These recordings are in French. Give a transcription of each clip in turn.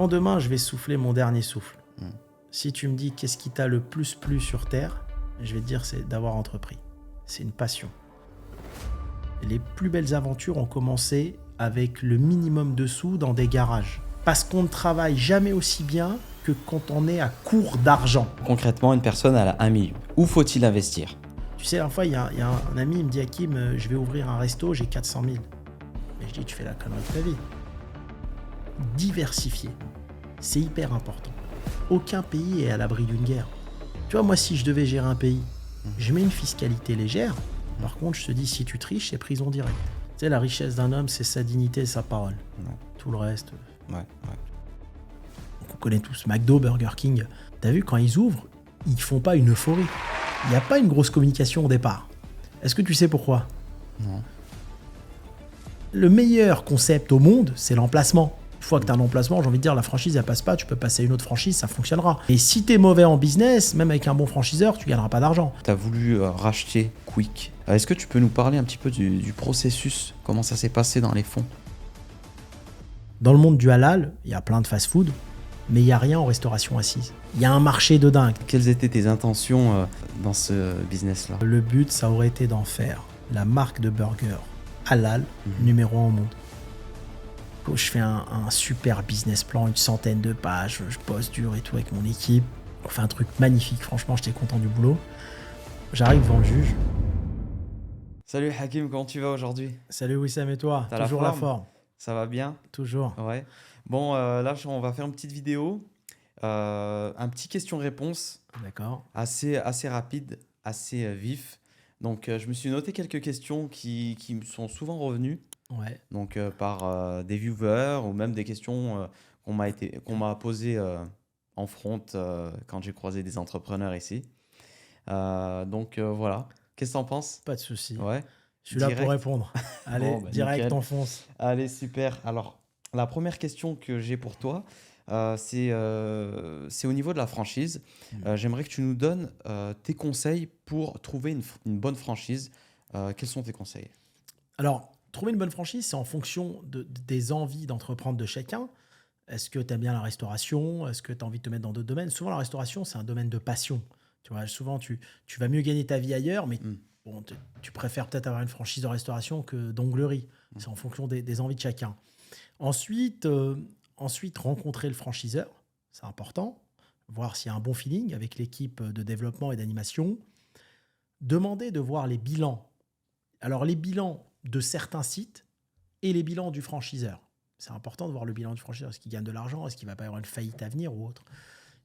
Quand demain, je vais souffler mon dernier souffle, Mm. si tu me dis qu'est-ce qui t'a le plus plu sur Terre, je vais te dire c'est d'avoir entrepris. C'est une passion. Les plus belles aventures ont commencé avec le minimum de sous dans des garages. Parce qu'on ne travaille jamais aussi bien que quand on est à court d'argent. Concrètement, une personne elle a 1 million. Où faut-il investir? Tu sais, la fois, il y a un ami, il me dit Hakim, je vais ouvrir un resto, j'ai 400 000. Mais je dis, tu fais la connerie de ta vie. Diversifier, c'est hyper important. Aucun pays est à l'abri d'une guerre. Tu vois, moi, si je devais gérer un pays, je mets une fiscalité légère. Par contre, je te dis, si tu triches, c'est prison directe. Tu sais, la richesse d'un homme, c'est sa dignité et sa parole. Ouais. Tout le reste, Ouais. on connaît tous McDo, Burger King. T'as vu, quand ils ouvrent, ils font pas une euphorie. Il n'y a pas une grosse communication au départ. Est-ce que tu sais pourquoi? Non. Le meilleur concept au monde, c'est l'emplacement. Une fois que tu as un emplacement, j'ai envie de dire, la franchise, elle passe pas, tu peux passer à une autre franchise, ça fonctionnera. Et si tu es mauvais en business, même avec un bon franchiseur, tu gagneras pas d'argent. Tu as voulu racheter Quick. Est-ce que tu peux nous parler un petit peu du processus? Comment ça s'est passé dans les fonds? Dans le monde du halal, il y a plein de fast-food, mais il n'y a rien en restauration assise. Il y a un marché de dingue. Quelles étaient tes intentions dans ce business-là? Le but, ça aurait été d'en faire la marque de burger halal numéro 1 au monde. Je fais un super business plan, une centaine de pages, je bosse dur et tout avec mon équipe. On fait un truc magnifique, franchement, j'étais content du boulot. J'arrive devant le juge. Salut Hakim, comment tu vas aujourd'hui? Salut Wissam et toi? T'as la Toujours la forme forme. Ça va bien? Toujours. Ouais. Bon, là, on va faire une petite vidéo. Un petit question-réponse D'accord. assez rapide, assez vif. Donc, je me suis noté quelques questions qui me sont souvent revenues. Ouais. Donc, par des viewers ou même des questions qu'on m'a posées en front quand j'ai croisé des entrepreneurs ici. Donc, voilà. Qu'est-ce que t'en penses? Pas de souci. Ouais. Je suis là pour Direct. répondre. Allez, Bon, bah, direct, nickel. on fonce. Allez, super. Alors, la première question que j'ai pour toi, c'est au niveau de la franchise. J'aimerais que tu nous donnes tes conseils pour trouver une bonne franchise. Quels sont tes conseils? Alors, trouver une bonne franchise, c'est en fonction des envies d'entreprendre de chacun. Est-ce que tu aimes bien la restauration? Est-ce que tu as envie de te mettre dans d'autres domaines? Souvent, la restauration, c'est un domaine de passion. Tu vois, souvent, tu vas mieux gagner ta vie ailleurs, mais bon, tu préfères peut-être avoir une franchise de restauration que d'onglerie. C'est en fonction des envies de chacun. Ensuite, rencontrer le franchiseur, c'est important. Voir s'il y a un bon feeling avec l'équipe de développement et d'animation. Demander de voir les bilans. Alors, les bilans de certains sites et les bilans du franchiseur. C'est important de voir le bilan du franchiseur. Est-ce qu'il gagne de l'argent? Est-ce qu'il ne va pas y avoir une faillite à venir ou autre?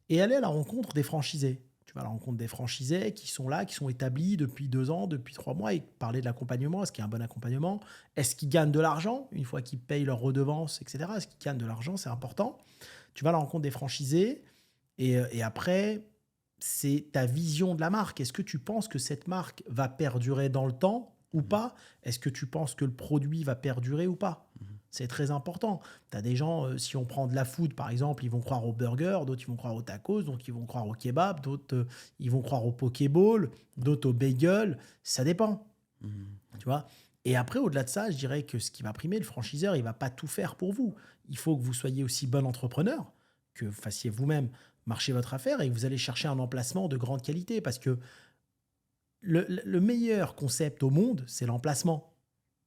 Et aller à la rencontre des franchisés. Tu vas à la rencontre des franchisés qui sont là, qui sont établis depuis 2 ans, depuis 3 mois, et parler de l'accompagnement. Est-ce qu'il y a un bon accompagnement? Est-ce qu'ils gagnent de l'argent une fois qu'ils payent leurs redevances, etc. Est-ce qu'ils gagnent de l'argent? C'est important. Tu vas à la rencontre des franchisés et après, c'est ta vision de la marque. Est-ce que tu penses que cette marque va perdurer dans le temps ou pas? Est-ce que tu penses que le produit va perdurer ou pas? C'est très important. Tu as des gens, si on prend de la food, par exemple, ils vont croire au burger, d'autres ils vont croire au tacos, d'autres ils vont croire au kebab, d'autres ils vont croire au pokéball, d'autres au bagel. Ça dépend. Tu vois? Et après, au-delà de ça, je dirais que ce qui va primer, le franchiseur, il ne va pas tout faire pour vous. Il faut que vous soyez aussi bon entrepreneur, que vous fassiez vous-même marcher votre affaire et que vous allez chercher un emplacement de grande qualité. Parce que le meilleur concept au monde, c'est l'emplacement.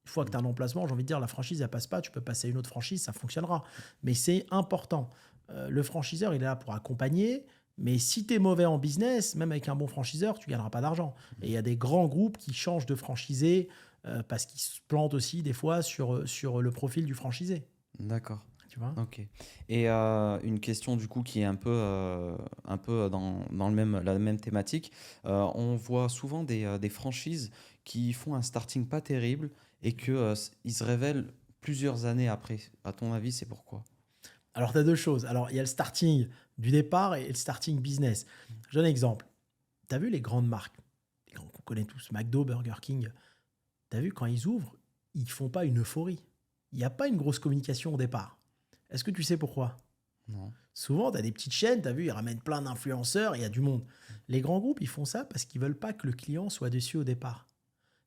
Une fois que tu as un emplacement, j'ai envie de dire, la franchise, elle passe pas, tu peux passer à une autre franchise, ça fonctionnera. Mais c'est important. Le franchiseur, il est là pour accompagner, mais si tu es mauvais en business, même avec un bon franchiseur, tu gagneras pas d'argent. Et il y a des grands groupes qui changent de franchisé parce qu'ils se plantent aussi des fois sur le profil du franchisé. D'accord. Tu vois? Ok. Et une question du coup qui est un peu dans la même thématique. On voit souvent des franchises qui font un starting pas terrible et que ils se révèlent plusieurs années après. À ton avis, c'est pourquoi? Alors, tu as 2 choses. Alors, il y a le starting du départ et le starting business. Je donne un exemple. Tu as vu les grandes marques, les grands qu'on connaît tous, McDo, Burger King. Tu as vu, quand ils ouvrent, ils ne font pas une euphorie. Il n'y a pas une grosse communication au départ. Est-ce que tu sais pourquoi? Non. Souvent, tu as des petites chaînes, tu as vu, ils ramènent plein d'influenceurs, il y a du monde. Les grands groupes, ils font ça parce qu'ils ne veulent pas que le client soit déçu au départ.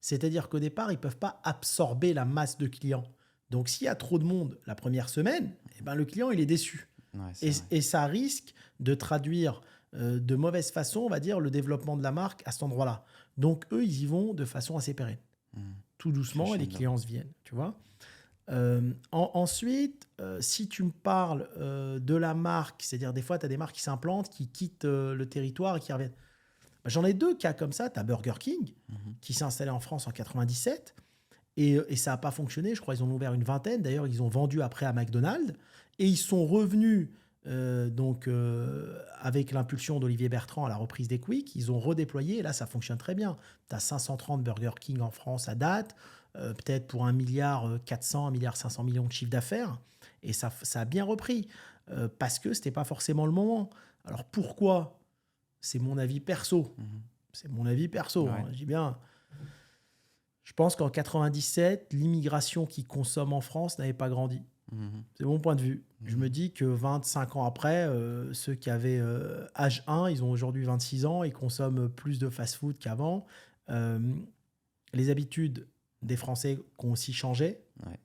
C'est-à-dire qu'au départ, ils ne peuvent pas absorber la masse de clients. Donc, s'il y a trop de monde la première semaine, eh ben, le client, il est déçu. Ouais, c'est vrai. Et ça risque de traduire de mauvaise façon, on va dire, le développement de la marque à cet endroit-là. Donc, eux, ils y vont de façon assez pérenne, Mhm. tout doucement, et les Crescendo. clients se viennent, tu vois. Ensuite, si tu me parles de la marque, c'est-à-dire des fois, tu as des marques qui s'implantent, qui quittent le territoire et qui reviennent. Bah, j'en ai deux cas comme ça. Tu as Burger King, Mhm. qui s'est installé en France en 97, et ça n'a pas fonctionné. Je crois qu'ils en ont ouvert une vingtaine. D'ailleurs, ils ont vendu après à McDonald's, et ils sont revenus avec l'impulsion d'Olivier Bertrand à la reprise des Quick. Ils ont redéployé, et là, ça fonctionne très bien. Tu as 530 Burger King en France à date, peut-être pour 1 milliard 400, 1 milliard 500 millions de chiffre d'affaires, et ça a bien repris, parce que ce n'était pas forcément le moment. Alors pourquoi? C'est mon avis perso. Mhm. C'est mon avis perso, hein. Ouais. Je dis bien, je pense qu'en 97, l'immigration qui consomme en France n'avait pas grandi. Mhm. C'est mon point de vue. Je me Mhm. dis que 25 ans après, ceux qui avaient âge 1, ils ont aujourd'hui 26 ans, ils consomment plus de fast-food qu'avant. Euh, les habitudes des Français ont aussi changé. Ouais.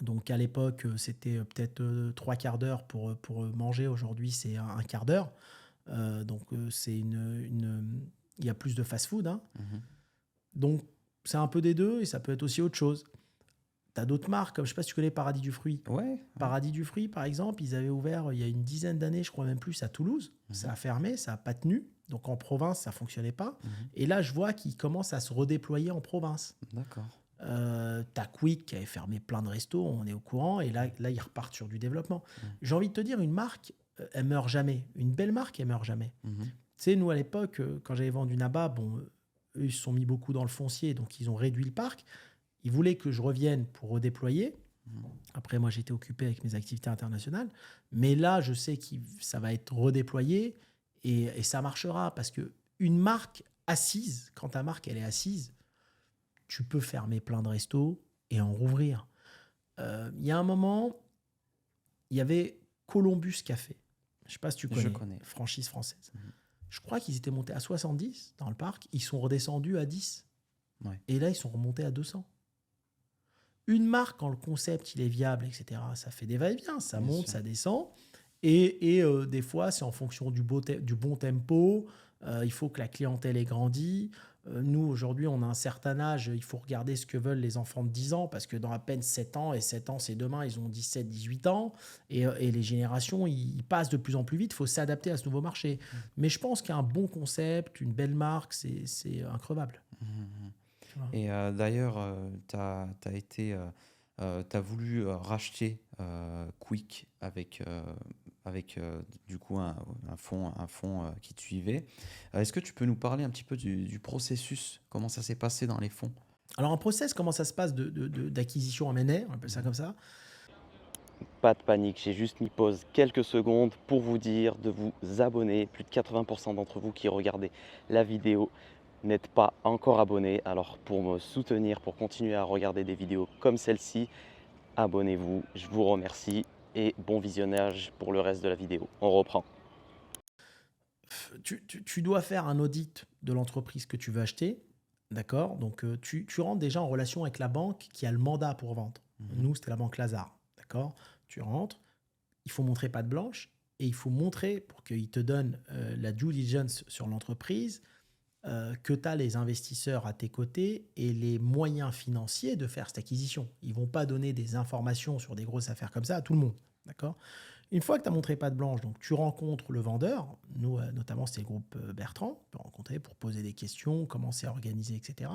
Donc à l'époque, c'était peut-être 3 quarts d'heure pour manger. Aujourd'hui, c'est un quart d'heure. Donc il y a plus de fast-food, hein. Mhm. Donc c'est un peu des deux, et ça peut être aussi autre chose. Tu as d'autres marques, comme je ne sais pas si tu connais Paradis du Fruit. Ouais. Ouais. Paradis du Fruit, par exemple, ils avaient ouvert il y a une dizaine d'années, je crois même plus, à Toulouse. Ça Mhm. a fermé, ça n'a pas tenu. Donc en province, ça ne fonctionnait pas. Mhm. Et là, je vois qu'ils commencent à se redéployer en province. D'accord. T'as Quick qui avait fermé plein de restos, on est au courant, et là ils repartent sur du développement. Mhm. J'ai envie de te dire, une marque, elle meurt jamais. Une belle marque, elle meurt jamais. Mhm. Tu sais, nous, à l'époque, quand j'avais vendu Naba, bon, eux, ils se sont mis beaucoup dans le foncier, donc ils ont réduit le parc. Ils voulaient que je revienne pour redéployer. Mhm. Après, moi, j'étais occupé avec mes activités internationales. Mais là, je sais que ça va être redéployé, et ça marchera, parce que une marque assise, quand ta marque, elle est assise, tu peux fermer plein de restos et en rouvrir. Il y a un moment, il y avait Columbus Café. Je ne sais pas si tu Je connais, connais. franchise française. Mhm. Je crois qu'ils étaient montés à 70 dans le parc. Ils sont redescendus à 10. Ouais. Et là, ils sont remontés à 200. Une marque, quand le concept il est viable, etc., ça fait des va-et-vient. Ça Bien monte, sûr. ça descend. Et des fois, c'est en fonction du bon tempo. Il faut que la clientèle ait grandi. Nous, aujourd'hui, on a un certain âge. Il faut regarder ce que veulent les enfants de 10 ans, parce que dans à peine 7 ans, et 7 ans, c'est demain, ils ont 17, 18 ans. Et les générations, ils passent de plus en plus vite. Il faut s'adapter à ce nouveau marché. Mhm. Mais je pense qu'un bon concept, une belle marque, c'est increvable. Mhm. Tu vois. Et d'ailleurs, t'as voulu racheter Quick avec du coup un fonds qui te suivait. Est-ce que tu peux nous parler un petit peu du processus? Comment ça s'est passé dans les fonds? Alors, en process, comment ça se passe d'acquisition M&A, on appelle ça Mhm. comme ça. Pas de panique, j'ai juste mis pause quelques secondes pour vous dire de vous abonner. Plus de 80% d'entre vous qui regardez la vidéo n'êtes pas encore abonnés. Alors pour me soutenir, pour continuer à regarder des vidéos comme celle-ci, abonnez-vous. Je vous remercie et bon visionnage pour le reste de la vidéo. On reprend. Tu dois faire un audit de l'entreprise que tu veux acheter. D'accord? Donc, tu rentres déjà en relation avec la banque qui a le mandat pour vendre. Mhm. Nous, c'était la banque Lazare. D'accord? Tu rentres, il faut montrer patte blanche, et il faut montrer, pour qu'ils te donnent la due diligence sur l'entreprise, que tu as les investisseurs à tes côtés et les moyens financiers de faire cette acquisition. Ils ne vont pas donner des informations sur des grosses affaires comme ça à tout le monde. D'accord? Une fois que tu as montré patte blanche, donc tu rencontres le vendeur. Nous, notamment, c'était le groupe Bertrand. Tu peux rencontrer pour poser des questions, comment c'est organisé, etc.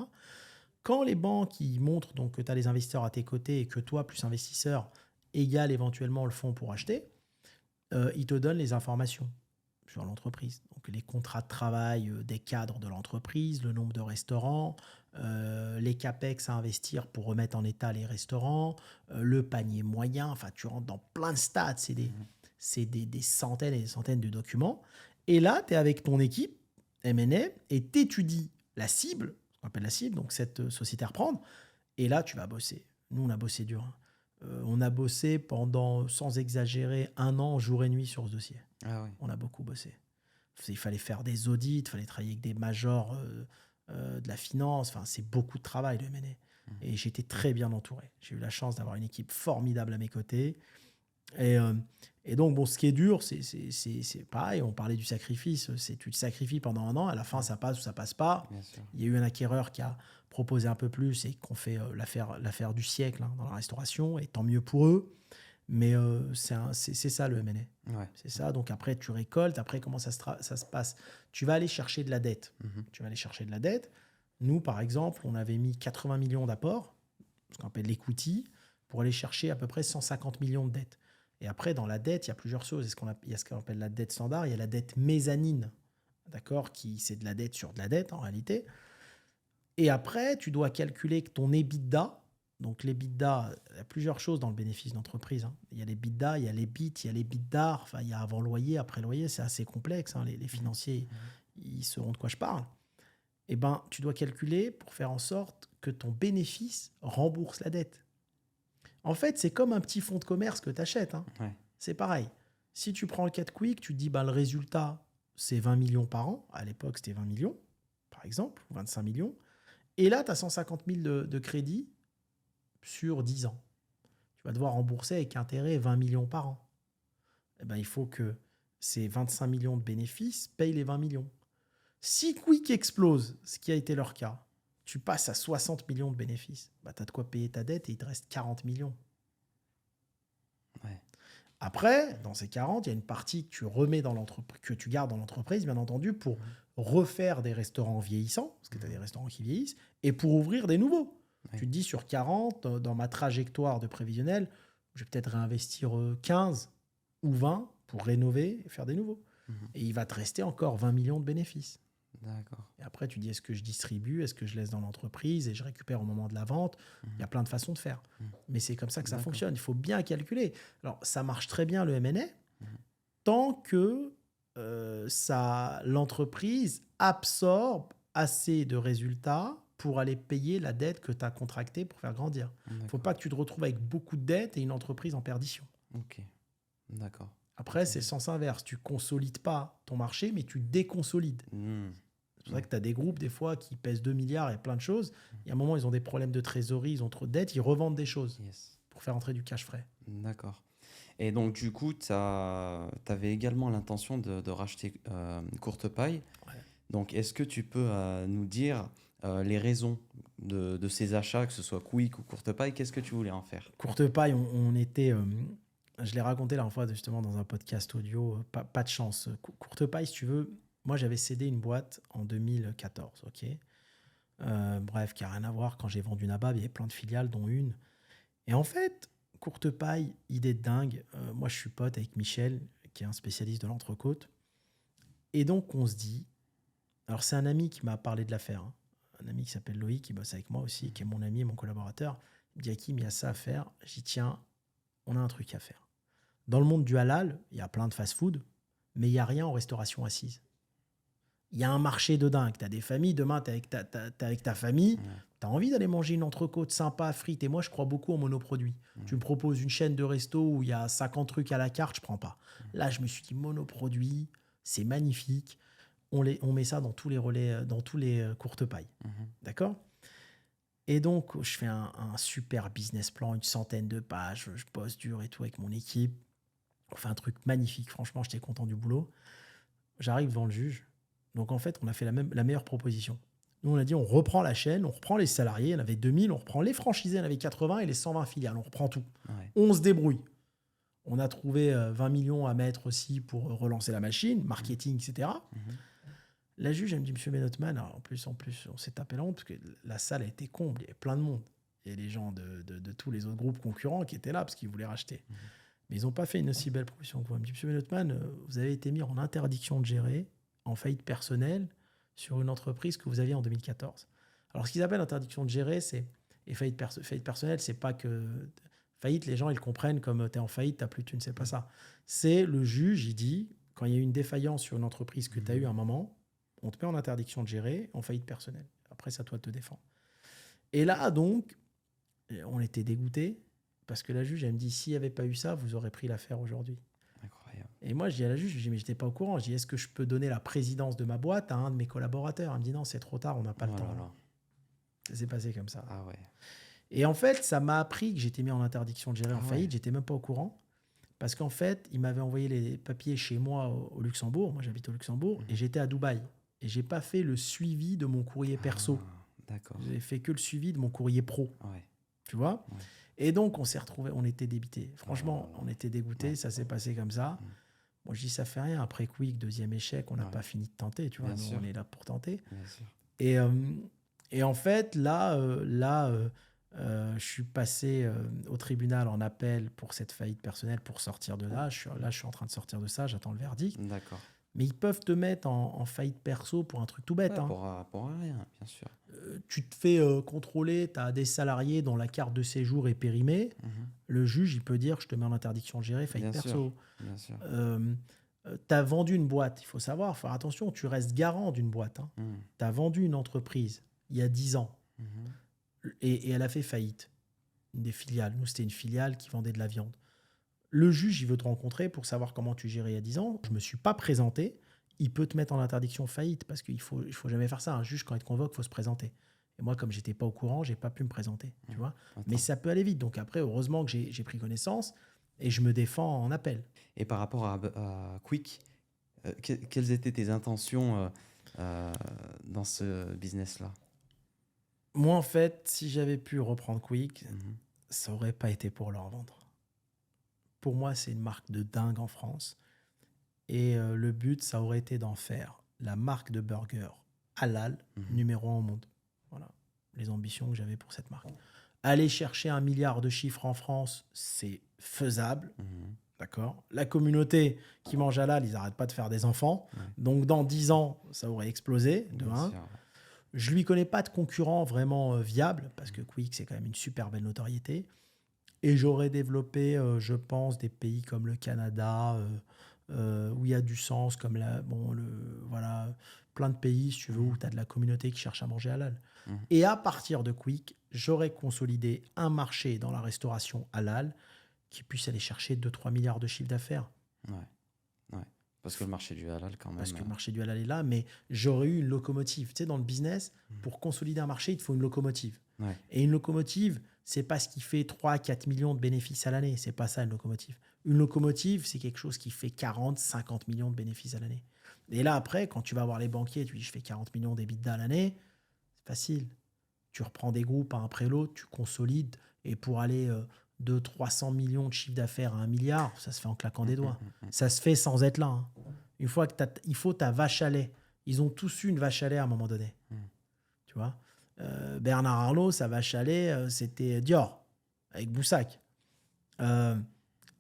Quand les banques ils montrent donc, que tu as les investisseurs à tes côtés, et que toi, plus investisseur, égale éventuellement le fonds pour acheter, ils te donnent les informations sur l'entreprise. Donc les contrats de travail des cadres de l'entreprise, le nombre de restaurants, les capex à investir pour remettre en état les restaurants, le panier moyen. Enfin, tu rentres dans plein de stats. Mhm. C'est des centaines et des centaines de documents. Et là, tu es avec ton équipe M&A et tu étudies la cible, ce qu'on appelle la cible, donc cette société à reprendre. Et là, tu vas bosser. Nous, on a bossé dur, hein. On a bossé pendant, sans exagérer, 1 an, jour et nuit sur ce dossier. Ah oui. On a beaucoup bossé. Il fallait faire des audits, il fallait travailler avec des majors de la finance. Enfin, c'est beaucoup de travail, le M&A. Mhm. Et j'étais très bien entouré. J'ai eu la chance d'avoir une équipe formidable à mes côtés. Et, euh, et donc, bon, ce qui est dur, c'est pareil, on parlait du sacrifice, c'est tu te sacrifies pendant un an, à la fin, ça passe ou ça passe pas. Bien sûr. Il y a eu un acquéreur qui a proposé un peu plus et qu'on fait l'affaire du siècle dans la restauration, et tant mieux pour eux. Mais c'est ça le M&A. Ouais. C'est ça. Donc après, tu récoltes. Après, comment ça se passe? Tu vas aller chercher de la dette. Mhm. Tu vas aller chercher de la dette. Nous, par exemple, on avait mis 80 millions d'apports, ce qu'on appelle l'equity, pour aller chercher à peu près 150 millions de dettes. Et après, dans la dette, il y a plusieurs choses. Il y a ce qu'on appelle la dette standard, il y a la dette mezzanine, d'accord, c'est de la dette sur de la dette en réalité. Et après, tu dois calculer que ton EBITDA, donc l'EBITDA, il y a plusieurs choses dans le bénéfice d'entreprise. Il y a l'EBITDA, il y a l'EBIT, il y a l'EBITDAR, enfin, il y a avant loyer, après loyer, c'est assez complexe. Les financiers, ils sauront de quoi je parle. Eh ben, tu dois calculer pour faire en sorte que ton bénéfice rembourse la dette. En fait, c'est comme un petit fonds de commerce que tu achètes. Ouais. C'est pareil. Si tu prends le cas de Quick, tu te dis le résultat, c'est 20 millions par an. À l'époque, c'était 20 millions, par exemple, ou 25 millions. Et là, tu as 150 000 de crédit sur 10 ans. Tu vas devoir rembourser avec intérêt 20 millions par an. Eh ben, il faut que ces 25 millions de bénéfices payent les 20 millions. Si Quick explose, ce qui a été leur cas, tu passes à 60 millions de bénéfices, tu as de quoi payer ta dette et il te reste 40 millions. Ouais. Après, dans ces 40, il y a une partie que tu remets dans l'entreprise, que tu gardes dans l'entreprise, bien entendu, pour refaire des restaurants vieillissants, parce que tu as des restaurants qui vieillissent, et pour ouvrir des nouveaux. Ouais. Tu te dis sur 40, dans ma trajectoire de prévisionnel, je vais peut-être réinvestir 15 ou 20 pour rénover et faire des nouveaux. Et il va te rester encore 20 millions de bénéfices. D'accord. Et après, tu dis, est-ce que je distribue, est-ce que je laisse dans l'entreprise et je récupère au moment de la vente? Il y a plein de façons de faire. Mais c'est comme ça que ça D'accord. fonctionne. Il faut bien calculer. Alors, ça marche très bien, le M&A, tant que l'entreprise absorbe assez de résultats pour aller payer la dette que tu as contractée pour faire grandir. Il ne faut pas que tu te retrouves avec beaucoup de dettes et une entreprise en perdition. Ok. D'accord. Après, c'est le sens inverse. Tu consolides pas ton marché, mais tu déconsolides. C'est pour ça que tu as des groupes, des fois, qui pèsent 2 milliards et plein de choses. Il y a un moment, ils ont des problèmes de trésorerie, ils ont trop de dettes, ils revendent des choses Yes. pour faire entrer du cash frais. D'accord. Et donc, du coup, tu avais également l'intention de racheter Courte Paille. Ouais. Donc, est-ce que tu peux nous dire les raisons de ces achats, que ce soit Quick ou Courte Paille? Qu'est-ce que tu voulais en faire? Courte Paille, on était... je l'ai raconté la dernière fois, justement, dans un podcast audio. Pas de chance. Courte Paille, si tu veux, moi, j'avais cédé une boîte en 2014, ok. Bref, qui n'a rien à voir. Quand j'ai vendu Nabab, il y avait plein de filiales, dont une. Et en fait, Courte Paille, idée de dingue. Moi, je suis pote avec Michel, qui est un spécialiste de l'entrecôte. Et donc, on se dit... Alors, c'est un ami qui m'a parlé de l'affaire. Un ami qui s'appelle Loïc, qui bosse avec moi aussi, qui est mon ami et mon collaborateur. Il me dit, Hakim, il y a ça à faire. J'y tiens, on a un truc à faire. Dans le monde du halal, il y a plein de fast-food, mais il n'y a rien en restauration assise. Il y a un marché de dingue. Tu as des familles, demain, tu es avec ta famille, tu as envie d'aller manger une entrecôte sympa, frite. Et moi, je crois beaucoup en monoproduit. Tu me proposes une chaîne de resto où il y a 50 trucs à la carte, je prends pas. Là, je me suis dit, monoproduit, c'est magnifique. On met ça dans tous les relais, dans tous les courtes pailles. D'accord ? Et donc, je fais un super business plan, une centaine de pages, je bosse dur et tout avec mon équipe. On fait un truc magnifique, franchement, j'étais content du boulot. J'arrive devant le juge. Donc, en fait, on a fait la meilleure proposition. Nous, on a dit, on reprend la chaîne, on reprend les salariés, il y en avait 2000, on reprend les franchisés, il y en avait 80 et les 120 filiales, on reprend tout. Ouais. On se débrouille. On a trouvé 20 millions à mettre aussi pour relancer la machine, marketing, etc. La juge, elle me dit, Monsieur Benotman, en plus, on s'est tapé la honte parce que la salle a été comble, il y avait plein de monde. Il y a les gens de tous les autres groupes concurrents qui étaient là parce qu'ils voulaient racheter. Mais ils n'ont pas fait une aussi belle proposition que vous. Elle me dit, Monsieur Benotman, vous avez été mis en interdiction de gérer, en faillite personnelle, sur une entreprise que vous aviez en 2014. Alors, ce qu'ils appellent interdiction de gérer, et faillite personnelle, c'est pas que... Faillite, les gens, ils comprennent comme tu es en faillite, tu n'as plus de thunes, c'est pas ça. C'est le juge, il dit, quand il y a eu une défaillance sur une entreprise que tu as eu à un moment, on te met en interdiction de gérer, en faillite personnelle. Après, c'est à toi de te défendre. Et là, donc, on était dégoûtés parce que la juge, elle me dit, s'il n'y avait pas eu ça, vous aurez pris l'affaire aujourd'hui. Incroyable. Et moi, je dis à la juge, je dis, mais je n'étais pas au courant. Je dis, est-ce que je peux donner la présidence de ma boîte à un de mes collaborateurs? Elle me dit, non, c'est trop tard, on n'a pas le temps. Là. Ça s'est passé comme ça. Ah ouais. Et en fait, ça m'a appris que j'étais mis en interdiction de gérer en faillite. J'étais même pas au courant. Parce qu'en fait, il m'avait envoyé les papiers chez moi au Luxembourg. Moi, j'habite au Luxembourg et j'étais à Dubaï. Et j'ai pas fait le suivi de mon courrier perso. D'accord. J'ai fait que le suivi de mon courrier pro. Ouais. Tu vois? Ouais. Et donc, on s'est retrouvés, on était débités. Franchement, là là. on était dégoûtés. Ouais. Ça s'est passé comme ça. Moi, je dis, ça fait rien. Après Quick, deuxième échec, on n'a Ouais. pas fini de tenter. Tu vois, Bien nous, sûr. on est là pour tenter. Bien sûr. Et en fait, là, je suis passé au tribunal en appel pour cette faillite personnelle pour sortir de là. Je suis en train de sortir de ça. J'attends le verdict. D'accord. Mais ils peuvent te mettre en faillite perso pour un truc tout bête. Ouais, hein. pour rien, bien sûr. Tu te fais contrôler, tu as des salariés dont la carte de séjour est périmée. Le juge, il peut dire, je te mets en interdiction de gérer, faillite Bien perso. Bien sûr. Tu as vendu une boîte, il faut savoir, faire attention, tu restes garant d'une boîte. Hein. Tu as vendu une entreprise il y a 10 ans et elle a fait faillite. Une des filiales. Nous, c'était une filiale qui vendait de la viande. Le juge, il veut te rencontrer pour savoir comment tu gérais il y a 10 ans. Je ne me suis pas présenté. Il peut te mettre en interdiction faillite parce qu'il faut jamais faire ça. Un juge, quand il te convoque, il faut se présenter. Et moi, comme je n'étais pas au courant, je n'ai pas pu me présenter. Tu vois. Mais ça peut aller vite. Donc après, heureusement que j'ai pris connaissance et je me défends en appel. Et par rapport à Quick, quelles étaient tes intentions dans ce business-là? Moi, en fait, si j'avais pu reprendre Quick, ça n'aurait pas été pour leur vendre. Pour moi, c'est une marque de dingue en France. Et le but, ça aurait été d'en faire la marque de burger halal numéro 1 au monde. Voilà les ambitions que j'avais pour cette marque. Aller chercher 1 milliard de chiffres en France, c'est faisable. D'accord. La communauté qui mange halal, ils n'arrêtent pas de faire des enfants. Donc, dans 10 ans, ça aurait explosé, de Bien 1. sûr. Je ne lui connais pas de concurrent vraiment viable, parce que Quick, c'est quand même une super belle notoriété. Et j'aurais développé, je pense, des pays comme le Canada, où il y a du sens, comme voilà, plein de pays, si tu veux, où tu as de la communauté qui cherche à manger halal. Et à partir de Quick, j'aurais consolidé un marché dans la restauration halal qui puisse aller chercher 2-3 milliards de chiffre d'affaires. Ouais. Parce que le marché du halal, quand même. Parce que le marché du halal est là, mais j'aurais eu une locomotive. Tu sais, dans le business, pour consolider un marché, il te faut une locomotive. Ouais. Et une locomotive, c'est pas ce qui fait 3-4 millions de bénéfices à l'année. C'est pas ça, une locomotive. Une locomotive, c'est quelque chose qui fait 40-50 millions de bénéfices à l'année. Et là, après, quand tu vas voir les banquiers, tu dis, je fais 40 millions d'EBITDA à l'année, c'est facile. Tu reprends des groupes un après l'autre, tu consolides, et pour aller de 300 millions de chiffre d'affaires à 1 milliard, ça se fait en claquant des doigts. Ça se fait sans être là. Hein. Une fois que il faut ta vache à lait. Ils ont tous eu une vache à lait à un moment donné. Tu vois, Bernard Arnault, sa vache à lait, c'était Dior, avec Boussac.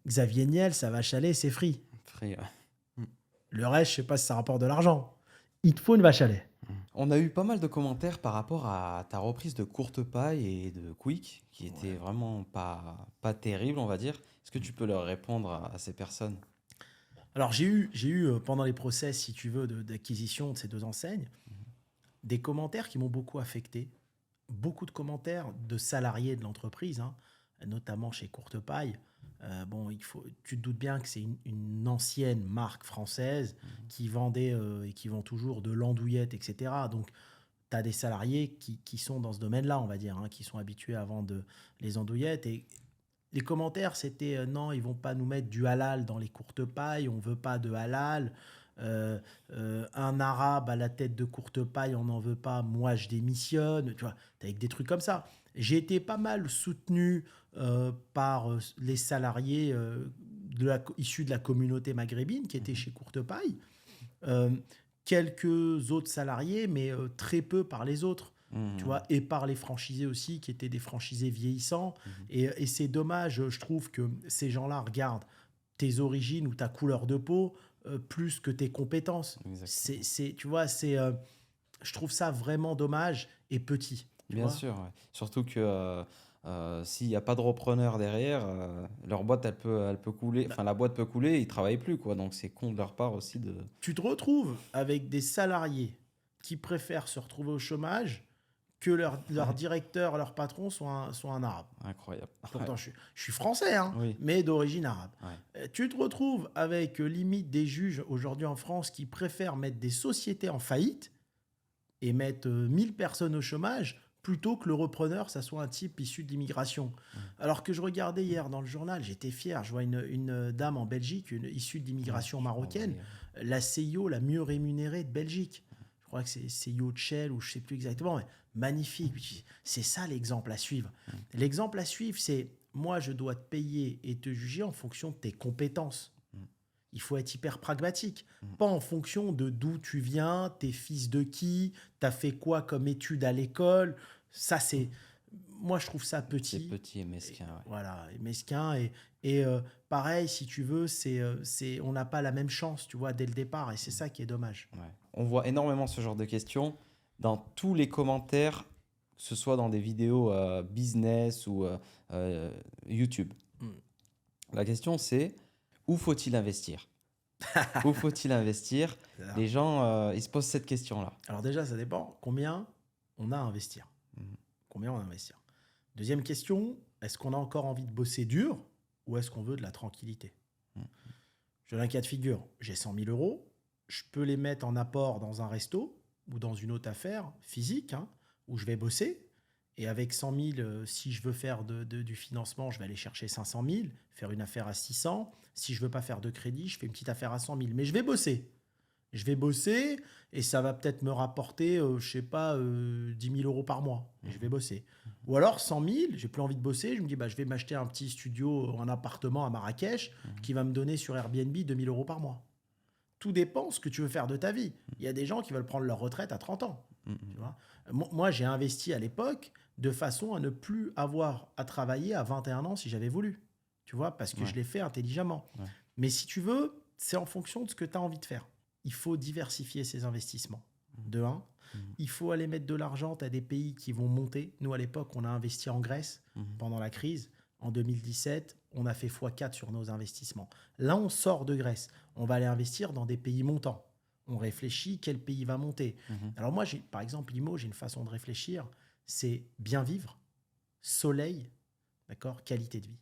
Xavier Niel, sa vache à lait, c'est Free. Free, ouais. Le reste, je sais pas si ça rapporte de l'argent. Il te faut une vache à lait. On a eu pas mal de commentaires par rapport à ta reprise de Courte Paille et de Quick, qui était vraiment pas terrible, on va dire. Est-ce que tu peux leur répondre à ces personnes? Alors, j'ai eu pendant les process, si tu veux, d'acquisition de ces deux enseignes, des commentaires qui m'ont beaucoup affecté. Beaucoup de commentaires de salariés de l'entreprise, hein, notamment chez Courte Paille. Tu te doutes bien que c'est une ancienne marque française qui vendait et qui vend toujours de l'andouillette, etc. Donc, tu as des salariés qui sont dans ce domaine-là, on va dire, hein, qui sont habitués à vendre les andouillettes. Et les commentaires, c'était non, ils vont pas nous mettre du halal dans les Courte Paille, on veut pas de halal. Un arabe à la tête de Courte Paille, on n'en veut pas, moi je démissionne. Tu vois, avec des trucs comme ça. J'ai été pas mal soutenu par les salariés issus de la communauté maghrébine qui étaient chez Courte Paille. Quelques autres salariés, mais très peu par les autres. Tu vois, et par les franchisés aussi, qui étaient des franchisés vieillissants. Et c'est dommage, je trouve, que ces gens-là regardent tes origines ou ta couleur de peau plus que tes compétences. Tu vois, je trouve ça vraiment dommage et petit. Bien sûr, ouais. Surtout que s'il n'y a pas de repreneur derrière, leur boîte, elle peut couler. Enfin, la boîte peut couler, ils ne travaillent plus, quoi. Donc, c'est con de leur part aussi de... Tu te retrouves avec des salariés qui préfèrent se retrouver au chômage que leur directeur, leur patron soit un arabe. Incroyable. Pourtant, je suis français, hein, Oui. mais d'origine arabe. Ouais. Tu te retrouves avec limite des juges aujourd'hui en France qui préfèrent mettre des sociétés en faillite et mettre 1000 personnes au chômage plutôt que le repreneur, ça soit un type issu de l'immigration. Alors que je regardais hier dans le journal, j'étais fier, je vois une dame en Belgique, issue de l'immigration marocaine, la CIO la mieux rémunérée de Belgique. Je crois que c'est CIO de Shell ou je ne sais plus exactement, mais magnifique. C'est ça l'exemple à suivre. L'exemple à suivre, c'est moi, je dois te payer et te juger en fonction de tes compétences. Il faut être hyper pragmatique, pas en fonction de d'où tu viens, t'es fils de qui, t'as fait quoi comme études à l'école. Ça, c'est... Moi, je trouve ça C'est petit. petit et mesquin. Ouais. Voilà, et mesquin. Pareil, si tu veux, on n'a pas la même chance, tu vois, dès le départ. Et c'est ça qui est dommage. Ouais. On voit énormément ce genre de questions dans tous les commentaires, que ce soit dans des vidéos business ou YouTube. La question, c'est où faut-il investir? Où faut-il investir? Les gens, ils se posent cette question-là. Alors déjà, ça dépend combien on a à investir. Combien on a à investir. Deuxième question, est-ce qu'on a encore envie de bosser dur ou est-ce qu'on veut de la tranquillité? Je donne un cas de figure. J'ai 100 000 euros. Je peux les mettre en apport dans un resto ou dans une autre affaire physique où je vais bosser. Et avec 100 000, si je veux faire du financement, je vais aller chercher 500 000, faire une affaire à 600. Si je veux pas faire de crédit, je fais une petite affaire à 100 000. Mais je vais bosser. Je vais bosser et ça va peut-être me rapporter, je sais pas, 10 000 euros par mois. Et je vais bosser. Ou alors 100 000, j'ai plus envie de bosser. Je me dis, je vais m'acheter un petit studio, un appartement à Marrakech qui va me donner sur Airbnb 2 000 euros par mois. Tout dépend ce que tu veux faire de ta vie. Il y a des gens qui veulent prendre leur retraite à 30 ans. Tu vois. Moi, j'ai investi à l'époque de façon à ne plus avoir à travailler à 21 ans si j'avais voulu. Tu vois, parce que je l'ai fait intelligemment. Ouais. Mais si tu veux, c'est en fonction de ce que tu as envie de faire. Il faut diversifier ses investissements. De un, il faut aller mettre de l'argent à des pays qui vont monter. Nous, à l'époque, on a investi en Grèce pendant la crise. En 2017, on a fait x4 sur nos investissements. Là, on sort de Grèce. On va aller investir dans des pays montants. On réfléchit quel pays va monter. Alors moi, par exemple, l'IMO, j'ai une façon de réfléchir. C'est bien vivre, soleil, d'accord, qualité de vie.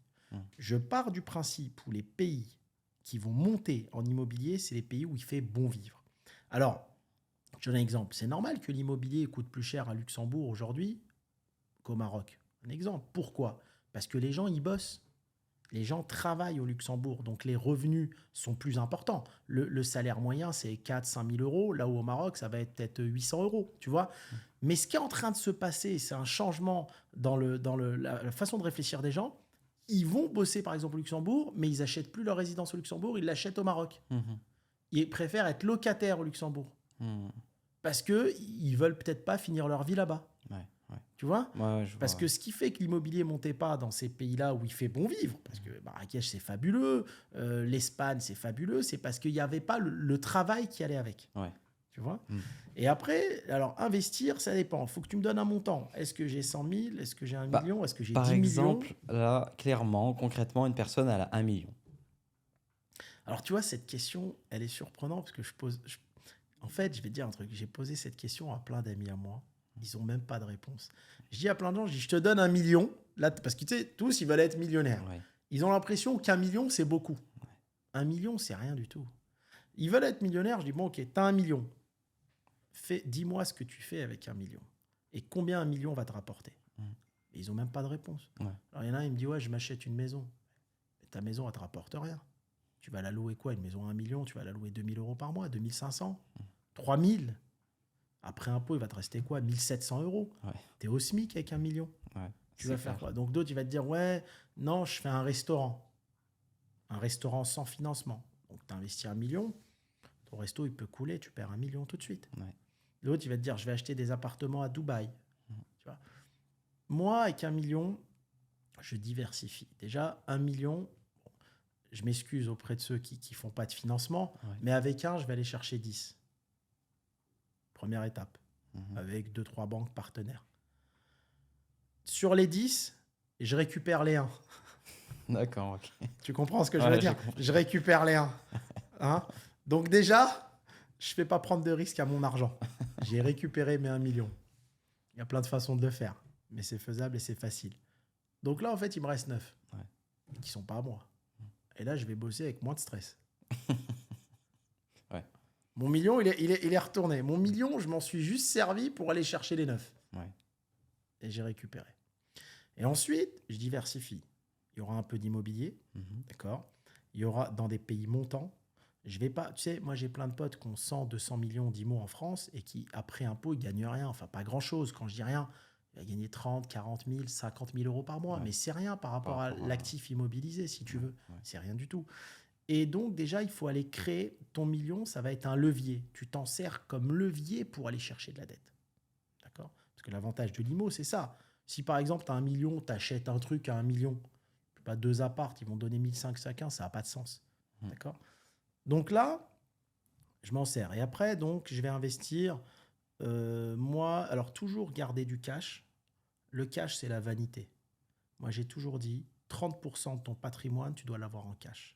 Je pars du principe où les pays qui vont monter en immobilier, c'est les pays où il fait bon vivre. Alors, je donne un exemple. C'est normal que l'immobilier coûte plus cher à Luxembourg aujourd'hui qu'au Maroc. Un exemple. Pourquoi? Parce que les gens y bossent. Les gens travaillent au Luxembourg, donc les revenus sont plus importants. Le salaire moyen, c'est 4-5 000 euros, là où au Maroc, ça va être peut-être 800 euros, tu vois. Mais ce qui est en train de se passer, c'est un changement dans la façon de réfléchir des gens. Ils vont bosser, par exemple, au Luxembourg, mais ils n'achètent plus leur résidence au Luxembourg, ils l'achètent au Maroc. Ils préfèrent être locataires au Luxembourg. Parce qu'ils ne veulent peut-être pas finir leur vie là-bas. Tu vois, parce que ce qui fait que l'immobilier ne montait pas dans ces pays-là où il fait bon vivre, parce que Marrakech, c'est fabuleux, l'Espagne, c'est fabuleux, c'est parce qu'il n'y avait pas le travail qui allait avec. Tu vois. Et après, alors investir, ça dépend. Il faut que tu me donnes un montant. Est-ce que j'ai 100 000? Est-ce que j'ai 1 million? Est-ce que j'ai 10 millions? Par exemple, là, clairement, concrètement, une personne, elle a 1 million. Alors, tu vois, cette question, elle est surprenante parce que en fait, je vais te dire un truc. J'ai posé cette question à plein d'amis à moi. Ils n'ont même pas de réponse. Je dis à plein de gens, je te donne 1 million. Là, parce que tu sais, tous, ils veulent être millionnaires. Ils ont l'impression qu'1 million, c'est beaucoup. 1 million, c'est rien du tout. Ils veulent être millionnaires. Je dis, bon, ok, tu as 1 million. Dis-moi ce que tu fais avec 1 million. Et combien 1 million va te rapporter? Et ils n'ont même pas de réponse. Alors, il y en a un, il me dit, ouais, je m'achète une maison. Et ta maison, elle ne te rapporte rien. Tu vas la louer quoi? Une maison à 1 million, tu vas la louer 2 000 euros par mois, 2 500, 3 000. Après impôt, il va te rester quoi? 1 700 euros. Tu es au SMIC avec 1 million. Tu vas faire quoi? Donc d'autres, il va te dire, ouais, non, je fais un restaurant. Un restaurant sans financement. Donc tu investis 1 million, ton resto, il peut couler, tu perds 1 million tout de suite. L'autre, il va te dire, je vais acheter des appartements à Dubaï. Tu vois. Moi, avec 1 million, je diversifie. Déjà, 1 million, je m'excuse auprès de ceux qui ne font pas de financement, mais avec un, je vais aller chercher 10. Première étape, avec 2-3 banques partenaires. Sur les 10, je récupère les 1. D'accord, ok. Tu comprends ce que je veux dire? Je récupère les 1. Donc déjà, je ne fais pas prendre de risque à mon argent. J'ai récupéré mes 1 million. Il y a plein de façons de le faire, mais c'est faisable et c'est facile. Donc là, en fait, il me reste 9 qui ne sont pas à moi. Et là, je vais bosser avec moins de stress. Mon million, il est retourné. Mon million, je m'en suis juste servi pour aller chercher les 9. et j'ai récupéré. Et ensuite, je diversifie. Il y aura un peu d'immobilier, d'accord? Il y aura dans des pays montants. Je vais pas, tu sais, moi j'ai plein de potes qui ont 100, 200 millions d'IMO en France et qui, après impôt, ils gagnent rien. Enfin, pas grand-chose. Quand je dis rien, il va gagner 30, 40 000, 50 000 euros par mois. Ouais. Mais c'est rien par rapport Par à rapport à- l'actif immobilisé, si tu veux. ouais. C'est rien du tout. Et donc, déjà, il faut aller créer ton million. Ça va être un levier. Tu t'en sers comme levier pour aller chercher de la dette. D'accord? Parce que l'avantage de l'IMO, c'est ça. Si par exemple, tu as 1 million, tu achètes un truc à 1 million, pas 2 apparts, ils vont donner 1 500 chacun, ça n'a pas de sens. D'accord? Donc là, je m'en sers. Et après, donc, je vais investir. Moi, alors toujours garder du cash. Le cash, c'est la vanité. Moi, j'ai toujours dit 30% de ton patrimoine, tu dois l'avoir en cash.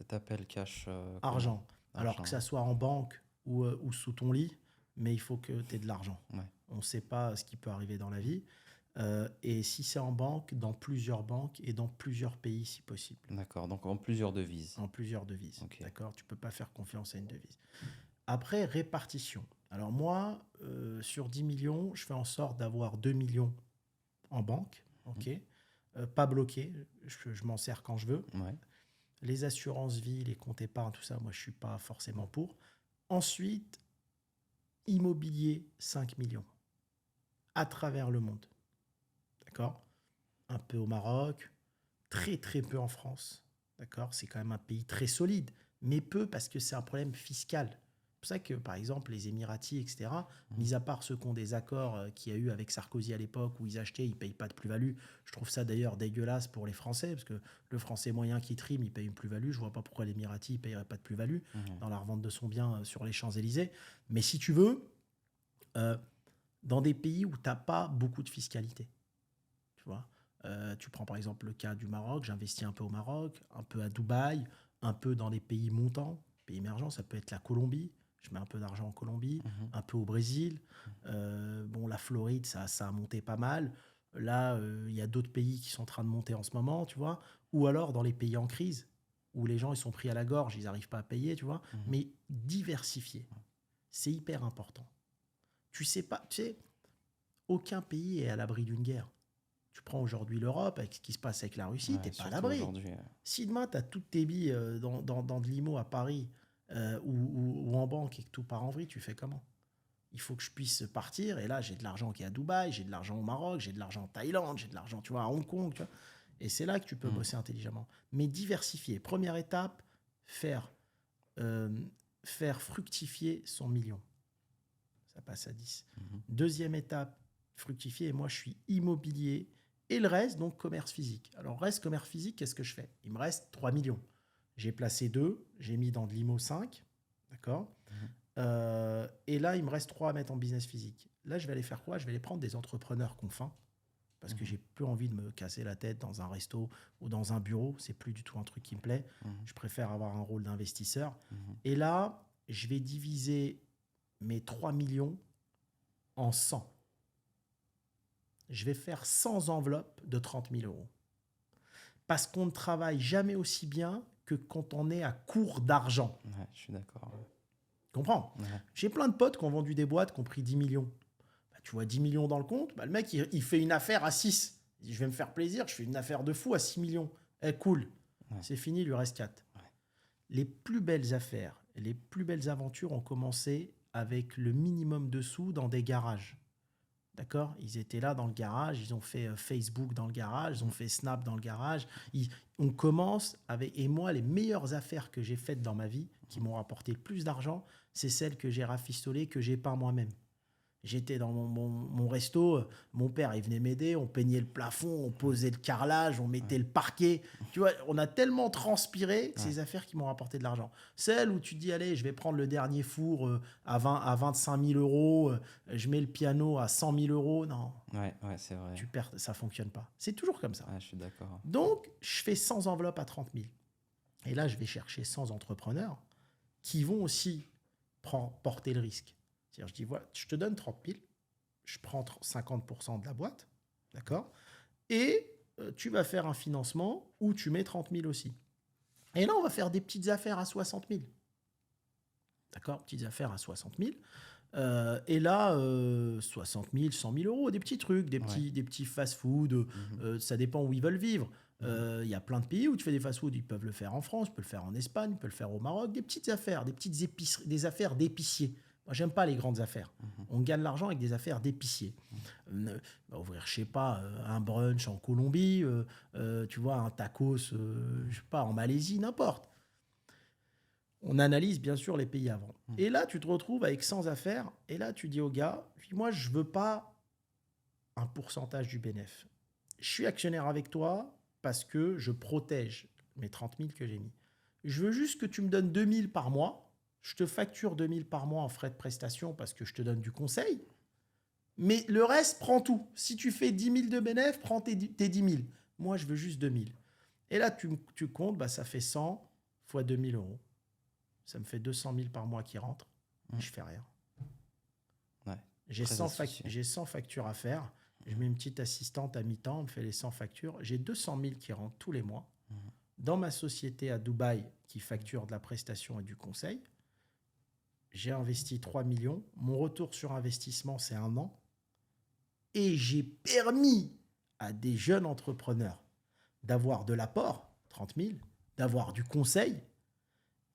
T'appelles cash Argent. Alors Argent, que ça soit en banque ou sous ton lit, mais il faut que tu aies de l'argent. Ouais. On ne sait pas ce qui peut arriver dans la vie. Et si c'est en banque, dans plusieurs banques et dans plusieurs pays si possible. D'accord, donc en plusieurs devises. En plusieurs devises. Ok. D'accord? Tu ne peux pas faire confiance à une devise. Après, répartition. Alors moi, sur 10 millions, je fais en sorte d'avoir 2 millions en banque. Ok? Pas bloqué. Je m'en sers quand je veux. Ouais. Les assurances vie, les comptes épargne, tout ça, moi, je ne suis pas forcément pour. Ensuite, immobilier, 5 millions. À travers le monde. D'accord? Un peu au Maroc, très très peu en France. D'accord? C'est quand même un pays très solide, mais peu parce que c'est un problème fiscal. C'est pour ça que, par exemple, les Émiratis, etc., mis à part ceux qui ont des accords qu'il y a eu avec Sarkozy à l'époque où ils achetaient, ils ne payent pas de plus-value. Je trouve ça d'ailleurs dégueulasse pour les Français, parce que le Français moyen qui trime, il paye une plus-value. Je ne vois pas pourquoi l'Émirati ne payerait pas de plus-value dans la revente de son bien sur les Champs-Élysées. Mais si tu veux, dans des pays où tu n'as pas beaucoup de fiscalité, tu vois, tu prends par exemple le cas du Maroc, j'investis un peu au Maroc, un peu à Dubaï, un peu dans les pays montants, pays émergents, ça peut être la Colombie, je mets un peu d'argent en Colombie, un peu au Brésil. Bon, la Floride, ça a monté pas mal. Là, il y a d'autres pays qui sont en train de monter en ce moment, tu vois. Ou alors dans les pays en crise, où les gens ils sont pris à la gorge, ils n'arrivent pas à payer, tu vois. Mais diversifier, c'est hyper important. Tu sais, aucun pays est à l'abri d'une guerre. Tu prends aujourd'hui l'Europe, avec ce qui se passe avec la Russie, tu n'es pas à surtout l'abri. aujourd'hui. Si demain, tu as toutes tes billes dans de l'IMO à Paris ou en banque et que tout part en vrille, tu fais comment? Il faut que je puisse partir. Et là, j'ai de l'argent qui est à Dubaï, j'ai de l'argent au Maroc, j'ai de l'argent en Thaïlande, j'ai de l'argent, tu vois, à Hong Kong. Tu vois. Et c'est là que tu peux bosser intelligemment. Mais diversifier. Première étape, faire fructifier son million. Ça passe à 10. Deuxième étape, fructifier. Et moi, je suis immobilier. Et le reste, donc, commerce physique. Alors, reste commerce physique, qu'est-ce que je fais? Il me reste 3 millions. J'ai placé 2, j'ai mis dans de l'IMO 5. D'accord? Et là, il me reste 3 à mettre en business physique. Là, je vais aller faire quoi? Je vais aller prendre des entrepreneurs qui ont faim. Parce que j'ai plus envie de me casser la tête dans un resto ou dans un bureau. C'est plus du tout un truc qui me plaît. Je préfère avoir un rôle d'investisseur. Et là, je vais diviser mes 3 millions en 100. Je vais faire 100 enveloppes de 30 000 euros. Parce qu'on ne travaille jamais aussi bien que quand on est à court d'argent. Ouais, je suis d'accord. Tu comprends? Ouais. J'ai plein de potes qui ont vendu des boîtes qui ont pris 10 millions. Bah, tu vois 10 millions dans le compte, bah, le mec, il fait une affaire à 6. Il dit, je vais me faire plaisir, je fais une affaire de fou à 6 millions. Cool. Ouais. C'est fini, il lui reste 4. Ouais. Les plus belles affaires, les plus belles aventures ont commencé avec le minimum de sous dans des garages. D'accord? Ils étaient là dans le garage, ils ont fait Facebook dans le garage, ils ont fait Snap dans le garage. On commence avec... Et moi, les meilleures affaires que j'ai faites dans ma vie, qui m'ont rapporté le plus d'argent, c'est celles que j'ai rafistolées, que j'ai peint moi-même. J'étais dans mon resto, mon père, il venait m'aider, on peignait le plafond, on posait le carrelage, on mettait le parquet. Tu vois, on a tellement transpiré, ces affaires qui m'ont rapporté de l'argent. Celles où tu te dis, allez, je vais prendre le dernier four à 25 000 euros, je mets le piano à 100 000 euros. Non, Ouais, c'est vrai. tu perds, ça ne fonctionne pas. C'est toujours comme ça. Ouais, je suis d'accord. Donc, je fais 100 enveloppes à 30 000. Et là, je vais chercher 100 entrepreneurs qui vont aussi porter le risque. C'est-à-dire, je dis, voilà, je te donne 30 000, je prends 50% de la boîte, d'accord? Et tu vas faire un financement où tu mets 30 000 aussi. Et là, on va faire des petites affaires à 60 000. D'accord? Petites affaires à 60 000. Et là, 60 000, 100 000 euros, des petits trucs, Ouais. des petits fast-food, Mhm. ça dépend où ils veulent vivre. Mhm. Il y a plein de pays où tu fais des fast-food, ils peuvent le faire en France, ils peuvent le faire en Espagne, ils peuvent le faire au Maroc, des petites affaires, des petites épiceries, des affaires d'épicier. Moi, j'aime pas les grandes affaires. Mhm. On gagne l'argent avec des affaires d'épicier. Ouvrir, je sais pas, un brunch en Colombie, tu vois, un tacos, je sais pas, en Malaisie, n'importe. On analyse bien sûr les pays avant. Mhm. Et là, tu te retrouves avec 100 affaires. Et là, tu dis au gars, moi, je veux pas un pourcentage du bénéfice. Je suis actionnaire avec toi parce que je protège mes 30 000 que j'ai mis. Je veux juste que tu me donnes 2 000 par mois. Je te facture 2 000 par mois en frais de prestation parce que je te donne du conseil. Mais le reste, prends tout. Si tu fais 10 000 de bénéfice, prends tes 10 000. Moi, je veux juste 2 000. Et là, tu comptes, bah, ça fait 100 fois 2 000 euros. Ça me fait 200 000 par mois qui rentrent. Et je fais rien. Ouais. J'ai Très 100, astucieux. j'ai 100 factures à faire. Je mets une petite assistante à mi-temps, elle me fait les 100 factures. J'ai 200 000 qui rentrent tous les mois. Dans ma société à Dubaï qui facture de la prestation et du conseil, j'ai investi 3 millions. Mon retour sur investissement, c'est 1 an. Et j'ai permis à des jeunes entrepreneurs d'avoir de l'apport, 30 000, d'avoir du conseil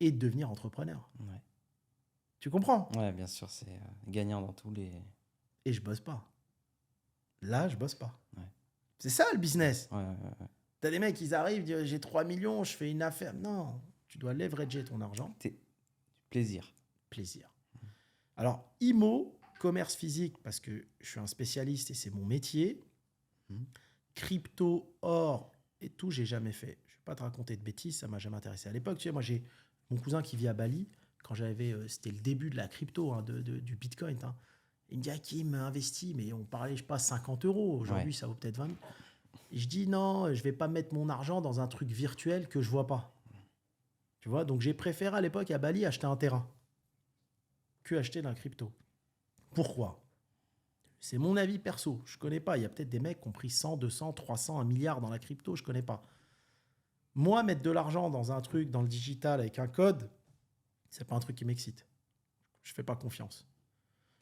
et de devenir entrepreneur. Ouais. Tu comprends? Ouais, bien sûr, c'est gagnant dans tous les. Et je bosse pas. Là, je bosse pas. Ouais. C'est ça le business. Ouais, ouais, ouais. T'as des mecs, ils arrivent, disent j'ai 3 millions, je fais une affaire. Non, tu dois leverager ton argent. Plaisir. Plaisir. Alors, IMO, commerce physique, parce que je suis un spécialiste et c'est mon métier. Crypto, or et tout, j'ai jamais fait. Je vais pas te raconter de bêtises, ça m'a jamais intéressé. À l'époque, tu sais, moi, j'ai mon cousin qui vit à Bali. Quand j'avais, c'était le début de la crypto, hein, du Bitcoin. Hein. Il me dit, Hakim, investis, mais on parlait, je sais pas, 50 euros. Aujourd'hui, ça vaut peut-être 20 000. Et je dis, non, je vais pas mettre mon argent dans un truc virtuel que je vois pas. Tu vois, donc j'ai préféré à l'époque à Bali acheter un terrain que acheter de la crypto. Pourquoi? C'est mon avis perso. Je connais pas. Il y a peut-être des mecs qui ont pris 100, 200, 300, 1 milliard dans la crypto. Je connais pas. Moi, mettre de l'argent dans un truc, dans le digital, avec un code, c'est pas un truc qui m'excite. Je fais pas confiance.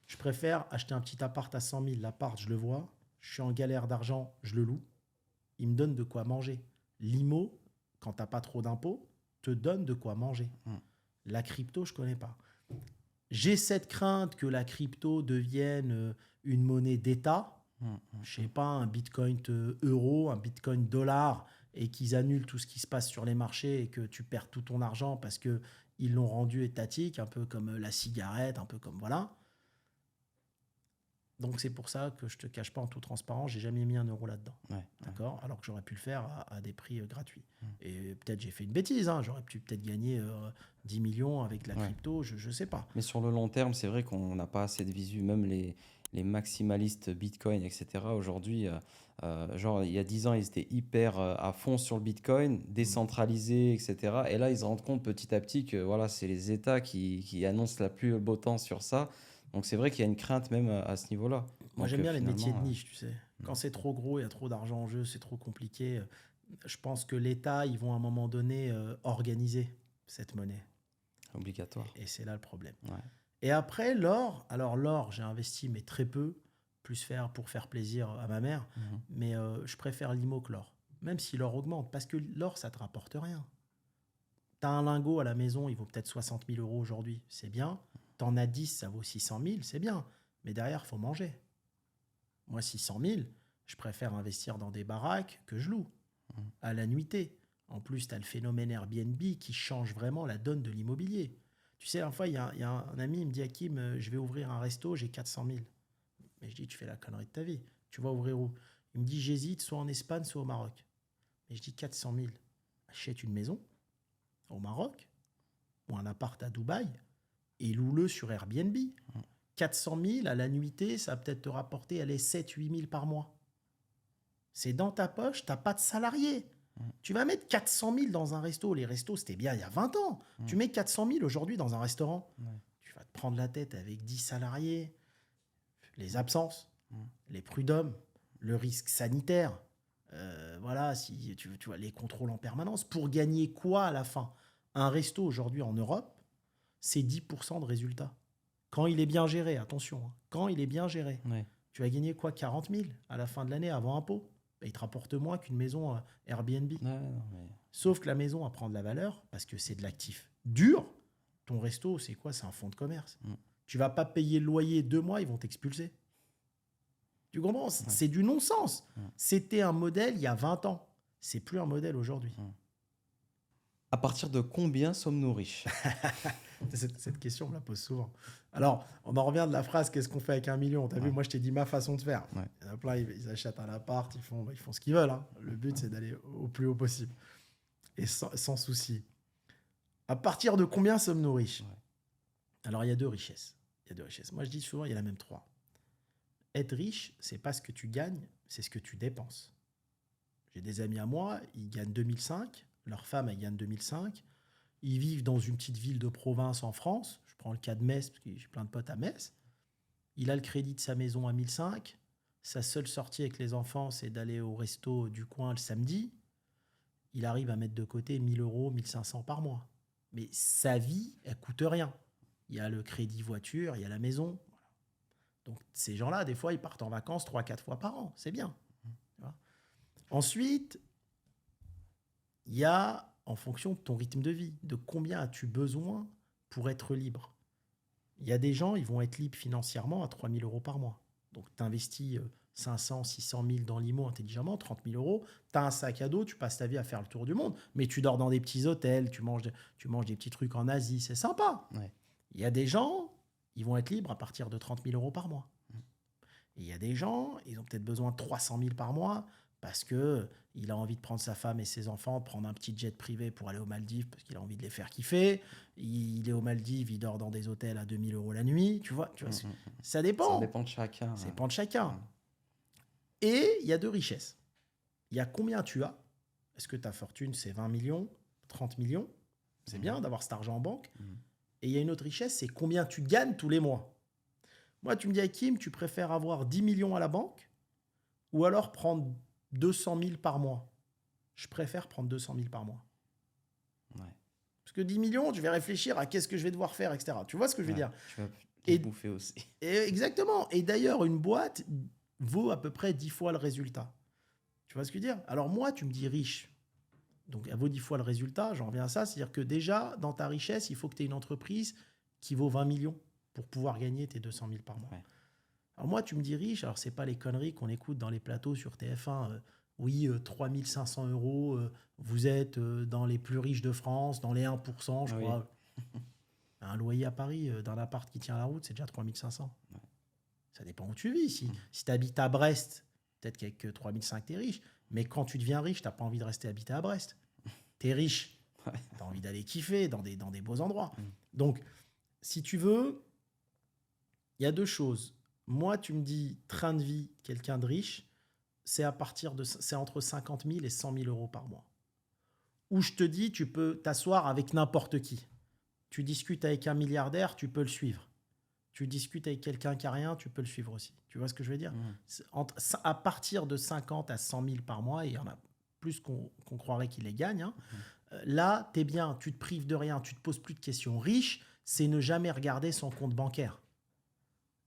Je préfère acheter un petit appart à 100 000. L'appart, je le vois. Je suis en galère d'argent, je le loue. Il me donne de quoi manger. L'IMO, quand t'as pas trop d'impôts, te donne de quoi manger. La crypto, je connais pas. J'ai cette crainte que la crypto devienne une monnaie d'État. Je sais pas, un bitcoin euro, un bitcoin dollar, et qu'ils annulent tout ce qui se passe sur les marchés et que tu perds tout ton argent parce que ils l'ont rendu étatique, un peu comme la cigarette, un peu comme voilà. Donc c'est pour ça que je te cache pas en toute transparence, j'ai jamais mis 1 euro là-dedans. Ouais. D'accord? Alors que j'aurais pu le faire à des prix gratuits. Et peut-être j'ai fait une bêtise, hein. J'aurais pu peut-être gagner 10 millions avec la crypto, je sais pas. Mais sur le long terme, c'est vrai qu'on n'a pas assez de visu, même les maximalistes Bitcoin, etc. Aujourd'hui, genre il y a 10 ans, ils étaient hyper à fond sur le Bitcoin, décentralisé, etc. Et là, ils se rendent compte petit à petit que voilà, c'est les États qui annoncent la pluie et le beau temps sur ça. Donc c'est vrai qu'il y a une crainte même à ce niveau-là. Moi, Donc, j'aime bien les métiers de finalement, niche, tu sais. Quand c'est trop gros, il y a trop d'argent en jeu, c'est trop compliqué. Je pense que l'État, ils vont à un moment donné organiser cette monnaie. obligatoire. Et c'est là le problème. Ouais. Et après, l'or. Alors, l'or, j'ai investi, mais très peu. Plus pour faire plaisir à ma mère. Mais je préfère l'IMO que l'or. Même si l'or augmente. Parce que l'or, ça te rapporte rien. T'as un lingot à la maison, il vaut peut-être 60 000 euros aujourd'hui. C'est bien. T'en as 10, ça vaut 600 000. C'est bien. Mais derrière, il faut manger. Moi, 600 000, je préfère investir dans des baraques que je loue à la nuitée. En plus, tu as le phénomène Airbnb qui change vraiment la donne de l'immobilier. Tu sais, une fois, il y a un ami, il me dit, Hakim, je vais ouvrir un resto, j'ai 400 000. Mais je dis, tu fais la connerie de ta vie. Tu vas ouvrir où? Il me dit, j'hésite, soit en Espagne, soit au Maroc. Mais je dis, 400 000. Achète une maison au Maroc ou un appart à Dubaï et loue-le sur Airbnb. 400 000 à la nuitée, ça va peut-être te rapporter 7-8 000 par mois. C'est dans ta poche, tu n'as pas de salarié. Tu vas mettre 400 000 dans un resto. Les restos, c'était bien il y a 20 ans. Tu mets 400 000 aujourd'hui dans un restaurant. Tu vas te prendre la tête avec 10 salariés, les absences, les prud'hommes, le risque sanitaire. Voilà, si tu vois, les contrôles en permanence. Pour gagner quoi à la fin? Un resto aujourd'hui en Europe, c'est 10% de résultat. Quand il est bien géré, attention, hein, quand il est bien géré, Ouais. tu vas gagner quoi, 40 000 à la fin de l'année avant impôt. Et il te rapporte moins qu'une maison Airbnb. Ouais, non, mais... Sauf que la maison, elle prend de la valeur parce que c'est de l'actif dur. Ton resto, c'est quoi? C'est un fonds de commerce. Mm. Tu vas pas payer le loyer 2 mois, ils vont t'expulser. Tu comprends? C'est du non-sens. Mm. C'était un modèle il y a 20 ans. C'est plus un modèle aujourd'hui. À partir de combien sommes-nous riches? Cette question, on me la pose souvent. Alors, on en revient de la phrase qu'est-ce qu'on fait avec 1 million? T'as vu, moi, je t'ai dit ma façon de faire. Ouais. Il y en a plein, ils achètent un appart, ils font ce qu'ils veulent, hein. Le but, c'est d'aller au plus haut possible. Et sans souci. À partir de combien sommes-nous riches? Ouais. Alors, il y a deux richesses. Moi, je dis souvent, il y en a même 3. Être riche, c'est pas ce que tu gagnes, c'est ce que tu dépenses. J'ai des amis à moi, ils gagnent 2005, leur femme, elle gagne 2005. Ils vivent dans une petite ville de province en France. Je prends le cas de Metz, parce que j'ai plein de potes à Metz. Il a le crédit de sa maison à 1005. Sa seule sortie avec les enfants, c'est d'aller au resto du coin le samedi. Il arrive à mettre de côté 1 000 euros, 1 500 par mois. Mais sa vie, elle coûte rien. Il y a le crédit voiture, il y a la maison. Voilà. Donc ces gens-là, des fois, ils partent en vacances 3-4 fois par an. C'est bien. Tu vois. Ensuite, il y a, en fonction de ton rythme de vie, de combien as-tu besoin pour être libre. Il y a des gens, ils vont être libres financièrement à 3 000 euros par mois. Donc, tu investis 500, 600 000 dans l'IMO intelligemment, 30 000 euros. Tu as un sac à dos, tu passes ta vie à faire le tour du monde. Mais tu dors dans des petits hôtels, tu manges des petits trucs en Asie, c'est sympa. Ouais. Il y a des gens, ils vont être libres à partir de 30 000 euros par mois. Et il y a des gens, ils ont peut-être besoin de 300 000 par mois parce qu'il a envie de prendre sa femme et ses enfants, de prendre un petit jet privé pour aller aux Maldives parce qu'il a envie de les faire kiffer. Il est aux Maldives, il dort dans des hôtels à 2 000 euros la nuit. Tu vois, ça dépend. Ça dépend de chacun. Ça dépend de chacun. Et il y a deux richesses. Il y a combien tu as. Est-ce que ta fortune, c'est 20 millions, 30 millions? C'est bien d'avoir cet argent en banque. Et il y a une autre richesse, c'est combien tu gagnes tous les mois. Moi, tu me dis, Hakim, tu préfères avoir 10 millions à la banque ou alors prendre 200 000 par mois? Je préfère prendre 200 000 par mois. Ouais. Parce que 10 millions, je vais réfléchir à qu'est-ce que je vais devoir faire, etc. Tu vois ce que je veux dire? Tu vas Et- bouffer aussi. Et exactement. Et d'ailleurs, une boîte vaut à peu près 10 fois le résultat. Tu vois ce que je veux dire? Alors moi, tu me dis riche. Donc, elle vaut 10 fois le résultat. J'en reviens à ça. C'est-à-dire que déjà, dans ta richesse, il faut que tu aies une entreprise qui vaut 20 millions pour pouvoir gagner tes 200 000 par mois. Ouais. Alors moi, tu me dis riche. Alors, c'est pas les conneries qu'on écoute dans les plateaux sur TF1. Oui, 3 500 euros, vous êtes dans les plus riches de France, dans les 1%, je Oui. crois. Un loyer à Paris d'un appart qui tient la route, c'est déjà 3 500. Ouais. Ça dépend où tu vis. Si tu habites à Brest, peut-être qu'avec 3 500, tu es riche. Mais quand tu deviens riche, tu n'as pas envie de rester habité à Brest. Tu es riche. Ouais. Tu as envie d'aller kiffer dans des beaux endroits. Donc, si tu veux, il y a deux choses. Moi, tu me dis train de vie, quelqu'un de riche, c'est entre 50 000 et 100 000 euros par mois. Ou je te dis, tu peux t'asseoir avec n'importe qui. Tu discutes avec un milliardaire, tu peux le suivre. Tu discutes avec quelqu'un qui n'a rien, tu peux le suivre aussi. Tu vois ce que je veux dire? À partir de 50 à 100 000 par mois, et il y en a plus qu'on croirait qu'il les gagne, hein, là, tu es bien, tu te prives de rien, tu te poses plus de questions. Riche, c'est ne jamais regarder son compte bancaire.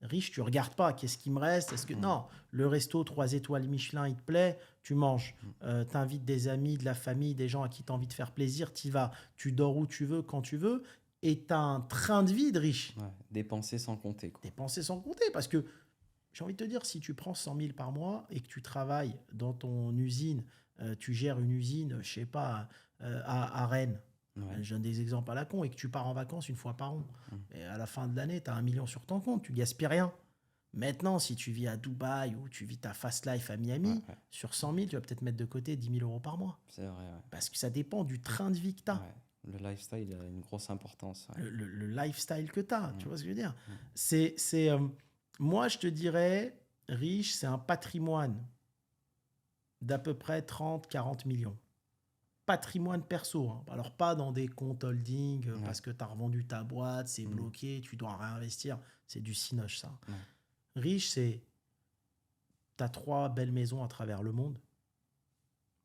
Riche, tu regardes pas, qu'est-ce qui me reste? Est-ce que non, le resto 3 étoiles Michelin, il te plaît, tu manges. T'invites des amis, de la famille, des gens à qui tu as envie de faire plaisir, t'y vas. Tu dors où tu veux, quand tu veux, et tu as un train de vie de riche. Ouais. Dépenser sans compter, quoi. Dépenser sans compter, parce que j'ai envie de te dire, si tu prends 100 000 par mois et que tu travailles dans ton usine, tu gères une usine, je sais pas, à Rennes, Ouais. je donne des exemples à la con, et que tu pars en vacances une fois par an, et à la fin de l'année, tu as 1 million sur ton compte, tu gaspilles rien. Maintenant, si tu vis à Dubaï ou tu vis ta fast life à Miami, Ouais. sur 100 000, tu vas peut-être mettre de côté 10 000 euros par mois. C'est vrai, ouais. Parce que ça dépend du train de vie que tu as. Ouais. Le lifestyle a une grosse importance. Ouais. Le lifestyle que tu as, tu vois ce que je veux dire? Moi, je te dirais, riche, c'est un patrimoine d'à peu près 30-40 millions. Patrimoine perso, hein. Alors pas dans des comptes holding parce que tu as revendu ta boîte, c'est bloqué, tu dois réinvestir. C'est du cinoche, ça. Riche, c'est tu as 3 belles maisons à travers le monde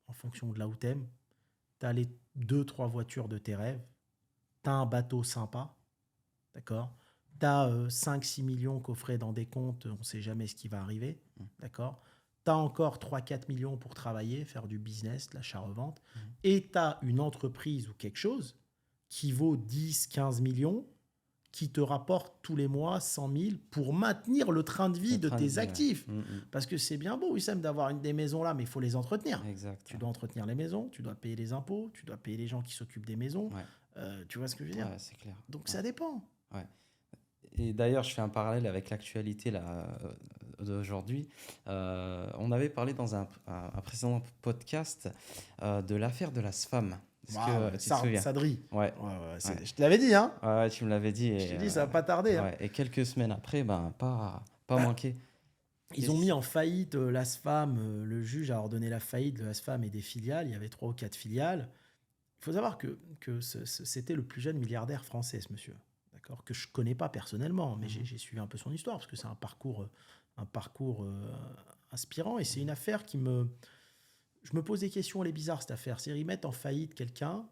en fonction de là où t'aimes. Tu as les 2-3 voitures de tes rêves. Tu as un bateau sympa, d'accord? Tu as 5-6 millions coffrés dans des comptes, on ne sait jamais ce qui va arriver. D'accord? Tu as encore 3-4 millions pour travailler, faire du business, de l'achat-revente. Et tu as une entreprise ou quelque chose qui vaut 10-15 millions, qui te rapporte tous les mois 100 000 pour maintenir le train de vie Le de train de tes vie, ouais. actifs. Parce que c'est bien beau, Wissem, d'avoir des maisons là, mais il faut les entretenir. Exact. Tu dois entretenir les maisons, tu dois payer les impôts, tu dois payer les gens qui s'occupent des maisons. Ouais. Tu vois ce que je veux dire? Ouais, c'est clair. Donc Ouais. ça dépend. Ouais. Et d'ailleurs, je fais un parallèle avec l'actualité là, d'aujourd'hui. On avait parlé dans un précédent podcast de l'affaire de la SFAM. Est-ce que tu te souviens? Sadri. Ouais. Ouais. Je te l'avais dit, hein? Ouais, tu me l'avais dit. Je t'ai dit, ça va pas tarder. Hein. Ouais. Et quelques semaines après, pas manqué. Ils ont mis en faillite l'ASFAM. Le juge a ordonné la faillite de l'ASFAM et des filiales. Il y avait 3 ou 4 filiales. Il faut savoir que c'était le plus jeune milliardaire français, ce monsieur. D'accord, que je ne connais pas personnellement, mais j'ai suivi un peu son histoire, parce que c'est un parcours inspirant. Et c'est une affaire qui me... Je me pose des questions, elle est bizarre, cette affaire. C'est qu'ils mettent en faillite quelqu'un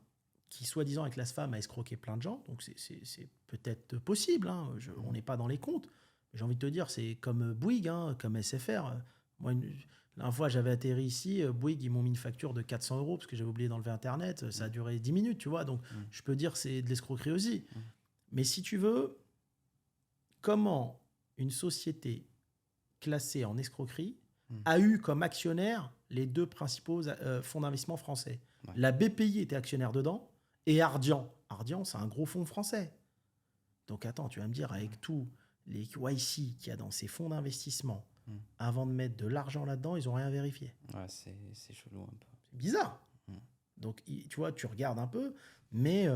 qui, soi-disant, avec l'ASFAM, a escroqué plein de gens. Donc, c'est peut-être possible. Hein. On n'est pas dans les comptes. J'ai envie de te dire, c'est comme Bouygues, hein, comme SFR. Moi, la fois, j'avais atterri ici, Bouygues, ils m'ont mis une facture de 400 € parce que j'avais oublié d'enlever Internet. Ça a duré 10 minutes, tu vois. Donc, je peux dire c'est de l'escroquerie aussi. Mais si tu veux, comment une société classée en escroquerie a eu comme actionnaire les 2 principaux fonds d'investissement français? La BPI était actionnaire dedans et Ardian. Ardian, c'est un gros fonds français. Donc, attends, tu vas me dire, avec tous les KYC qu'il y a dans ces fonds d'investissement, avant de mettre de l'argent là-dedans, ils n'ont rien vérifié. Ouais, c'est chelou un peu. C'est bizarre. Donc, tu vois, tu regardes un peu, mais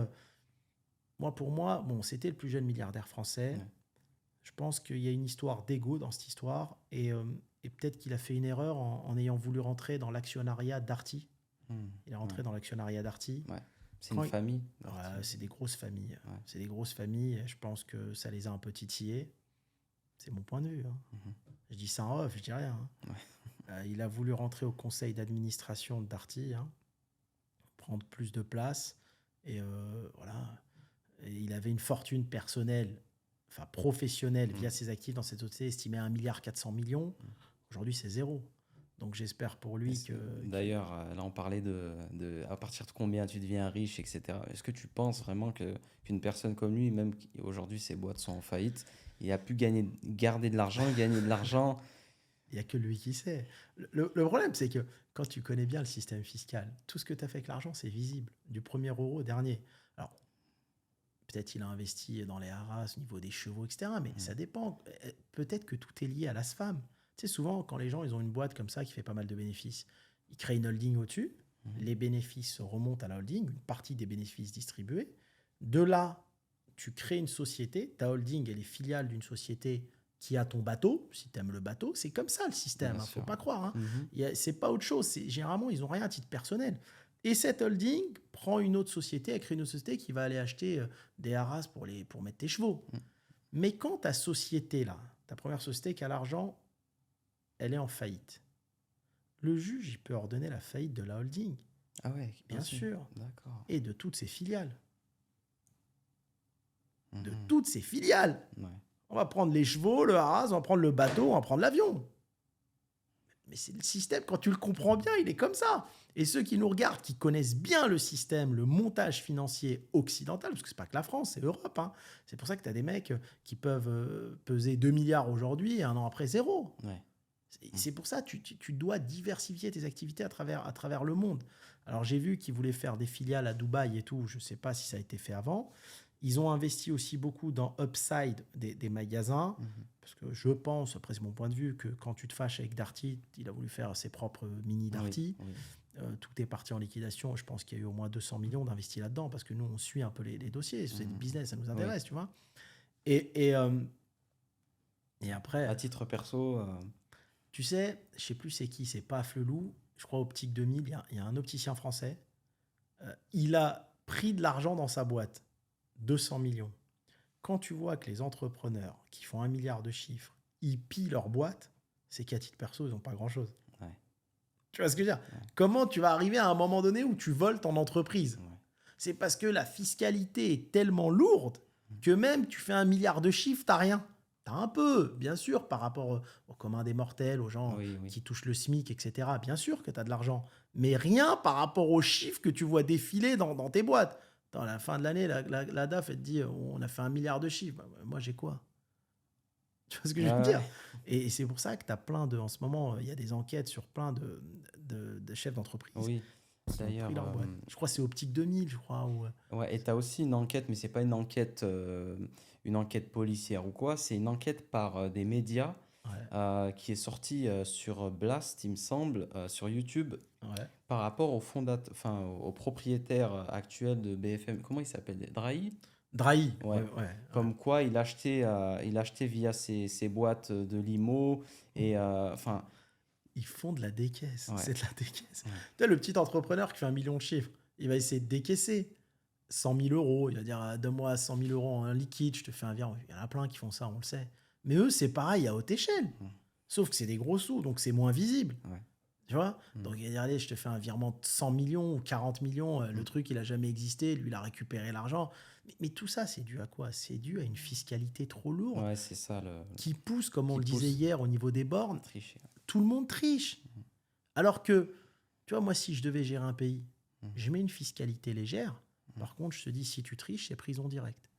pour moi, bon, c'était le plus jeune milliardaire français. Je pense qu'il y a une histoire d'ego dans cette histoire, et peut-être qu'il a fait une erreur en ayant voulu rentrer dans l'actionnariat d'Arty. Il est rentré dans l'actionnariat d'Arty. Ouais. C'est une famille. C'est des grosses familles. Ouais. C'est des grosses familles. Je pense que ça les a un peu titillés. C'est mon point de vue. Hein. Je dis ça en off, je dis rien. Hein. Il a voulu rentrer au conseil d'administration de Darty, hein, prendre plus de place. Et voilà. Et il avait une fortune personnelle, enfin professionnelle, via ses actifs dans cette société, estimée à 1,4 milliard. Aujourd'hui, c'est 0. Donc j'espère pour lui que... D'ailleurs, là on parlait de à partir de combien tu deviens riche, etc. Est-ce que tu penses vraiment qu'une personne comme lui, même aujourd'hui ses boîtes sont en faillite, il a pu garder de l'argent, gagner de l'argent? Il n'y a que lui qui sait. Le problème, c'est que quand tu connais bien le système fiscal, tout ce que tu as fait avec l'argent, c'est visible, du premier euro au dernier. Alors, peut-être il a investi dans les haras au niveau des chevaux, etc. Mais ça dépend. Peut-être que tout est lié à l'ASFAM. Tu sais, souvent, quand les gens ils ont une boîte comme ça qui fait pas mal de bénéfices, ils créent une holding au-dessus, les bénéfices remontent à la holding, une partie des bénéfices distribués. De là, tu crées une société, ta holding, elle est filiale d'une société qui a ton bateau, si tu aimes le bateau. C'est comme ça le système, il ne faut pas croire. Hein. C'est pas autre chose. Généralement, ils n'ont rien à titre personnel. Et cette holding prend une autre société, elle crée une autre société qui va aller acheter des haras pour mettre tes chevaux. Mais quand ta société, là, ta première société qui a l'argent, elle est en faillite. Le juge, il peut ordonner la faillite de la holding. Ah ouais, bien sûr. D'accord. Et de toutes ses filiales. De toutes ses filiales. Ouais. On va prendre les chevaux, le haras, on va prendre le bateau, on va prendre l'avion. Mais c'est le système, quand tu le comprends bien, il est comme ça. Et ceux qui nous regardent, qui connaissent bien le système, le montage financier occidental, parce que c'est pas que la France, c'est l'Europe. Hein. C'est pour ça que tu as des mecs qui peuvent peser 2 milliards aujourd'hui et un an après, 0. Ouais. C'est pour ça que tu dois diversifier tes activités à travers le monde. Alors, j'ai vu qu'ils voulaient faire des filiales à Dubaï et tout. Je ne sais pas si ça a été fait avant. Ils ont investi aussi beaucoup dans Upside des magasins. Parce que je pense, après c'est mon point de vue, que quand tu te fâches avec Darty, il a voulu faire ses propres mini Darty. Tout est parti en liquidation. Je pense qu'il y a eu au moins 200 millions d'investis là-dedans. Parce que nous, on suit un peu les dossiers. C'est du business, ça nous intéresse, tu vois. Et après... À titre perso... Tu sais, je ne sais plus c'est qui, c'est pas Flelou, je crois Optique 2000, il y a un opticien français. Il a pris de l'argent dans sa boîte, 200 millions. Quand tu vois que les entrepreneurs qui font 1 milliard de chiffres, ils pillent leur boîte, c'est qu'à titre perso, ils n'ont pas grand-chose. Ouais. Tu vois ce que je veux dire ? Comment tu vas arriver à un moment donné où tu voles ton entreprise ? Ouais. C'est parce que la fiscalité est tellement lourde que même tu fais 1 milliard de chiffres, t'as rien. T'as un peu, bien sûr, par rapport au commun des mortels, aux gens Oui, oui. qui touchent le SMIC, etc. Bien sûr que tu as de l'argent, mais rien par rapport aux chiffres que tu vois défiler dans tes boîtes. À la fin de l'année, la DAF, elle te dit on a fait 1 milliard de chiffres. Bah, moi, j'ai quoi? Tu vois ce que je veux Ouais, dire? Et c'est pour ça que tu as plein de. En ce moment, il y a des enquêtes sur plein de chefs d'entreprise oui. qui ont pris D'ailleurs, leur boîte. Je crois que c'est Optique 2000, je crois. ouais, et tu as aussi une enquête, mais c'est pas une enquête policière ou quoi, c'est une enquête par des médias Ouais, qui est sortie sur Blast, il me semble, sur YouTube, ouais. par rapport au propriétaire actuel de BFM. Comment il s'appelle? Drahi? Drahi, ouais, Ouais. ouais. Comme quoi il achetait via ses boîtes de limo et enfin, Ils font de la décaisse. ouais, C'est de la décaisse. ouais, Tu sais, le petit entrepreneur qui fait 1 million de chiffres, il va essayer de décaisser 100 000 euros. Il va dire donne-moi 100 000 euros en liquide, je te fais un virement. Il y en a plein qui font ça, on le sait. Mais eux, c'est pareil à haute échelle. Mm. Sauf que c'est des gros sous, donc c'est moins visible. ouais. Tu vois? Mm. Donc il va dire allez, je te fais un virement de 100 millions ou 40 millions. Le Mm. truc, il a jamais existé. Lui, il a récupéré l'argent. Mais tout ça, c'est dû à quoi? C'est dû à une fiscalité trop lourde Ouais, c'est ça qui pousse, comme on qui le disait pousse hier au niveau des bornes, à tricher. tout le monde triche. Alors que, tu vois, moi, si je devais gérer un pays, Mhm. je mets une fiscalité légère. Par contre, je te dis, si tu triches, c'est prison directe.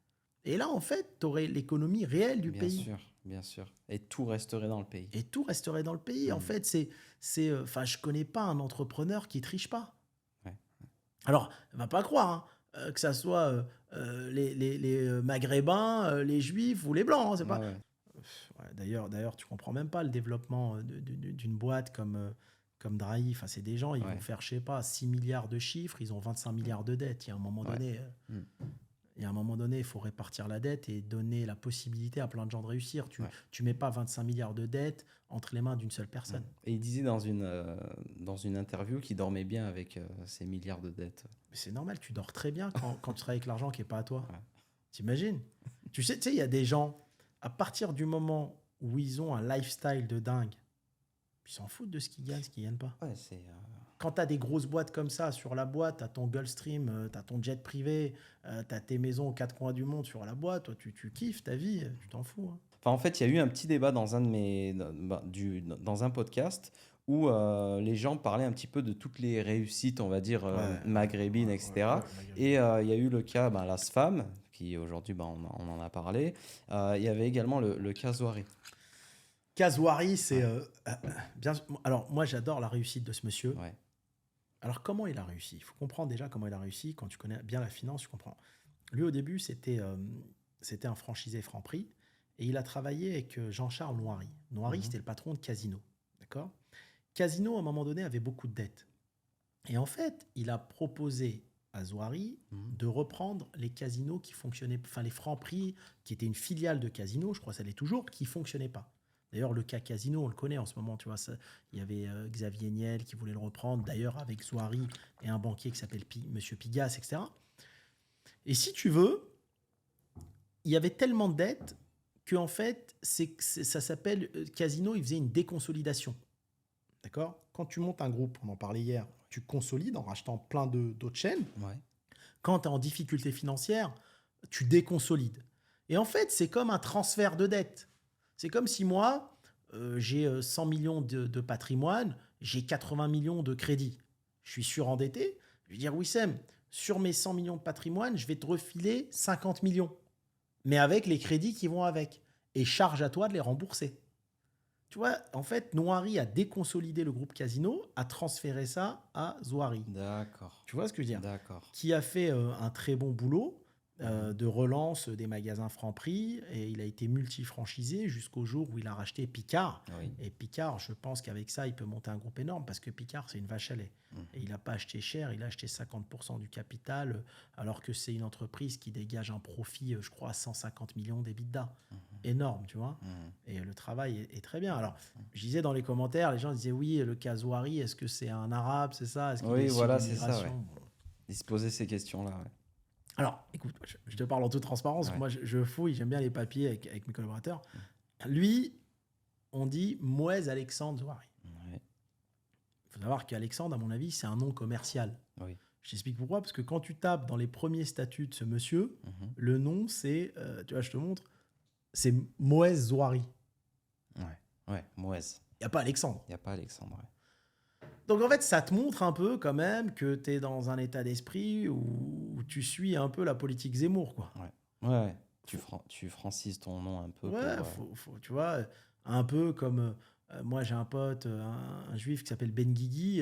Et là, en fait, tu aurais l'économie réelle du Bien pays. sûr, bien sûr. Et tout resterait dans le pays. Et tout resterait dans le pays. En Mhm. fait, enfin, je connais pas un entrepreneur qui triche pas. Ouais. Alors, va pas croire, hein, que ça soit les Maghrébins, les Juifs ou les Blancs. Hein, c'est Ouais, pas. ouais. Ouais, d'ailleurs, tu comprends même pas le développement d'une boîte comme Drahi. Enfin, c'est des gens, ils Ouais. vont faire, je sais pas, 6 milliards de chiffres, ils ont 25 milliards de dettes. Il y a un moment Ouais. donné, Mm. il faut répartir la dette et donner la possibilité à plein de gens de réussir. Ouais. Tu mets pas 25 milliards de dettes entre les mains d'une seule personne. Et il disait dans une interview qu'il dormait bien avec ses milliards de dettes. Mais c'est normal, tu dors très bien quand tu travailles avec l'argent qui est pas à toi. Ouais. T'imagines? Tu sais, il y a des gens, à partir du moment où ils ont un lifestyle de dingue, ils s'en foutent de ce qu'ils gagnent pas. Ouais, c'est Quand tu as des grosses boîtes comme ça, sur la boîte, tu as ton Gulfstream, tu as ton jet privé, tu as tes maisons aux quatre coins du monde sur la boîte, toi, tu kiffes ta vie, tu t'en fous. Hein. Enfin, en fait, il y a eu un petit débat dans un podcast où les gens parlaient un petit peu de toutes les réussites, on va dire, maghrébines, etc. Et il y a eu le cas, la SFAM, qui aujourd'hui, on en a parlé. Il y avait également le cas Zouari. Kazouari, c'est bien. Alors, moi, j'adore la réussite de ce monsieur. Ouais. Alors, comment il a réussi? Il faut comprendre déjà comment il a réussi. Quand tu connais bien la finance, tu comprends. Lui, au début, c'était un franchisé Franprix et il a travaillé avec Jean-Charles Noiry. Noiry, c'était le patron de Casino. D'accord? Casino, à un moment donné, avait beaucoup de dettes. Et en fait, il a proposé à Zouari de reprendre les casinos qui fonctionnaient, enfin les Franprix, qui étaient une filiale de Casino, je crois que ça l'est toujours, qui ne fonctionnaient pas. D'ailleurs, le cas Casino, on le connaît en ce moment, tu vois. Il y avait Xavier Niel qui voulait le reprendre, d'ailleurs avec Zouari et un banquier qui s'appelle Monsieur Pigas, etc. Et si tu veux, il y avait tellement de dettes qu'en fait, ça s'appelle Casino, il faisait une déconsolidation. D'accord? Quand tu montes un groupe, on en parlait hier, tu consolides en rachetant plein d'autres chaînes. Ouais. Quand tu es en difficulté financière, tu déconsolides. Et en fait, c'est comme un transfert de dette. C'est comme si moi, j'ai 100 millions de patrimoine, j'ai 80 millions de crédit. Je suis surendetté. Je vais dire, Wissem, sur mes 100 millions de patrimoine, je vais te refiler 50 millions. Mais avec les crédits qui vont avec. Et charge à toi de les rembourser. Tu vois, en fait, Noiry a déconsolidé le groupe Casino, a transféré ça à Zouari. D'accord. Tu vois ce que je veux dire? D'accord. Qui a fait un très bon boulot de relance des magasins Franprix et il a été multi-franchisé jusqu'au jour où il a racheté Picard. Oui. Et Picard, je pense qu'avec ça, il peut monter un groupe énorme parce que Picard, c'est une vache à lait. Et il n'a pas acheté cher, il a acheté 50% du capital alors que c'est une entreprise qui dégage un profit, je crois, à 150 millions d'EBITDA. Énorme, tu vois. Et le travail est très bien. Alors, je disais dans les commentaires, les gens disaient oui, le cas Zouari, est-ce que c'est un arabe, c'est ça? Est-ce qu'il Oui, est issu voilà, de c'est ça, l'immigration? ouais. Il se posait ces questions-là. Ouais. Alors, écoute, je te parle en toute transparence. Ouais. Moi, je fouille, j'aime bien les papiers avec mes collaborateurs. Lui, on dit Mouez Alexandre Zouari. Ouais. Il faut savoir qu'Alexandre, à mon avis, c'est un nom commercial. Oui. Je t'explique pourquoi. Parce que quand tu tapes dans les premiers statuts de ce monsieur, Mhm. le nom, c'est, tu vois, je te montre, c'est Moez Zouari. Ouais, Mouez. Il n'y a pas Alexandre. Il n'y a pas Alexandre. Ouais. Donc en fait, ça te montre un peu quand même que tu es dans un état d'esprit où tu suis un peu la politique Zemmour, quoi. Ouais. Tu francises ton nom un peu Ouais, tu vois, un peu comme moi j'ai un pote, un juif qui s'appelle Ben Guigui,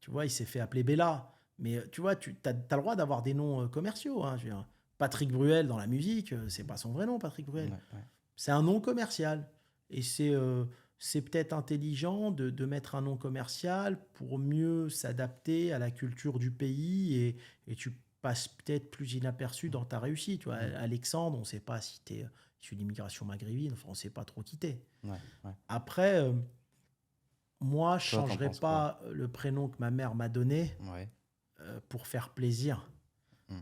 tu vois, il s'est fait appeler Bella. Mais tu vois, tu as, le droit d'avoir des noms commerciaux. Hein, je veux dire, Patrick Bruel dans la musique, c'est pas son vrai nom, Patrick Bruel. Ouais. C'est un nom commercial. Et c'est peut-être intelligent de mettre un nom commercial pour mieux s'adapter à la culture du pays et tu passes peut-être plus inaperçu dans ta réussite. Tu vois, Alexandre, on ne sait pas si tu es issu d'immigration maghrébine, enfin, on ne sait pas trop qui t'es. Ouais. Après, moi, je ne Toi, t'en changerais penses pas le prénom que ma mère m'a donné Ouais. pour faire plaisir Mm.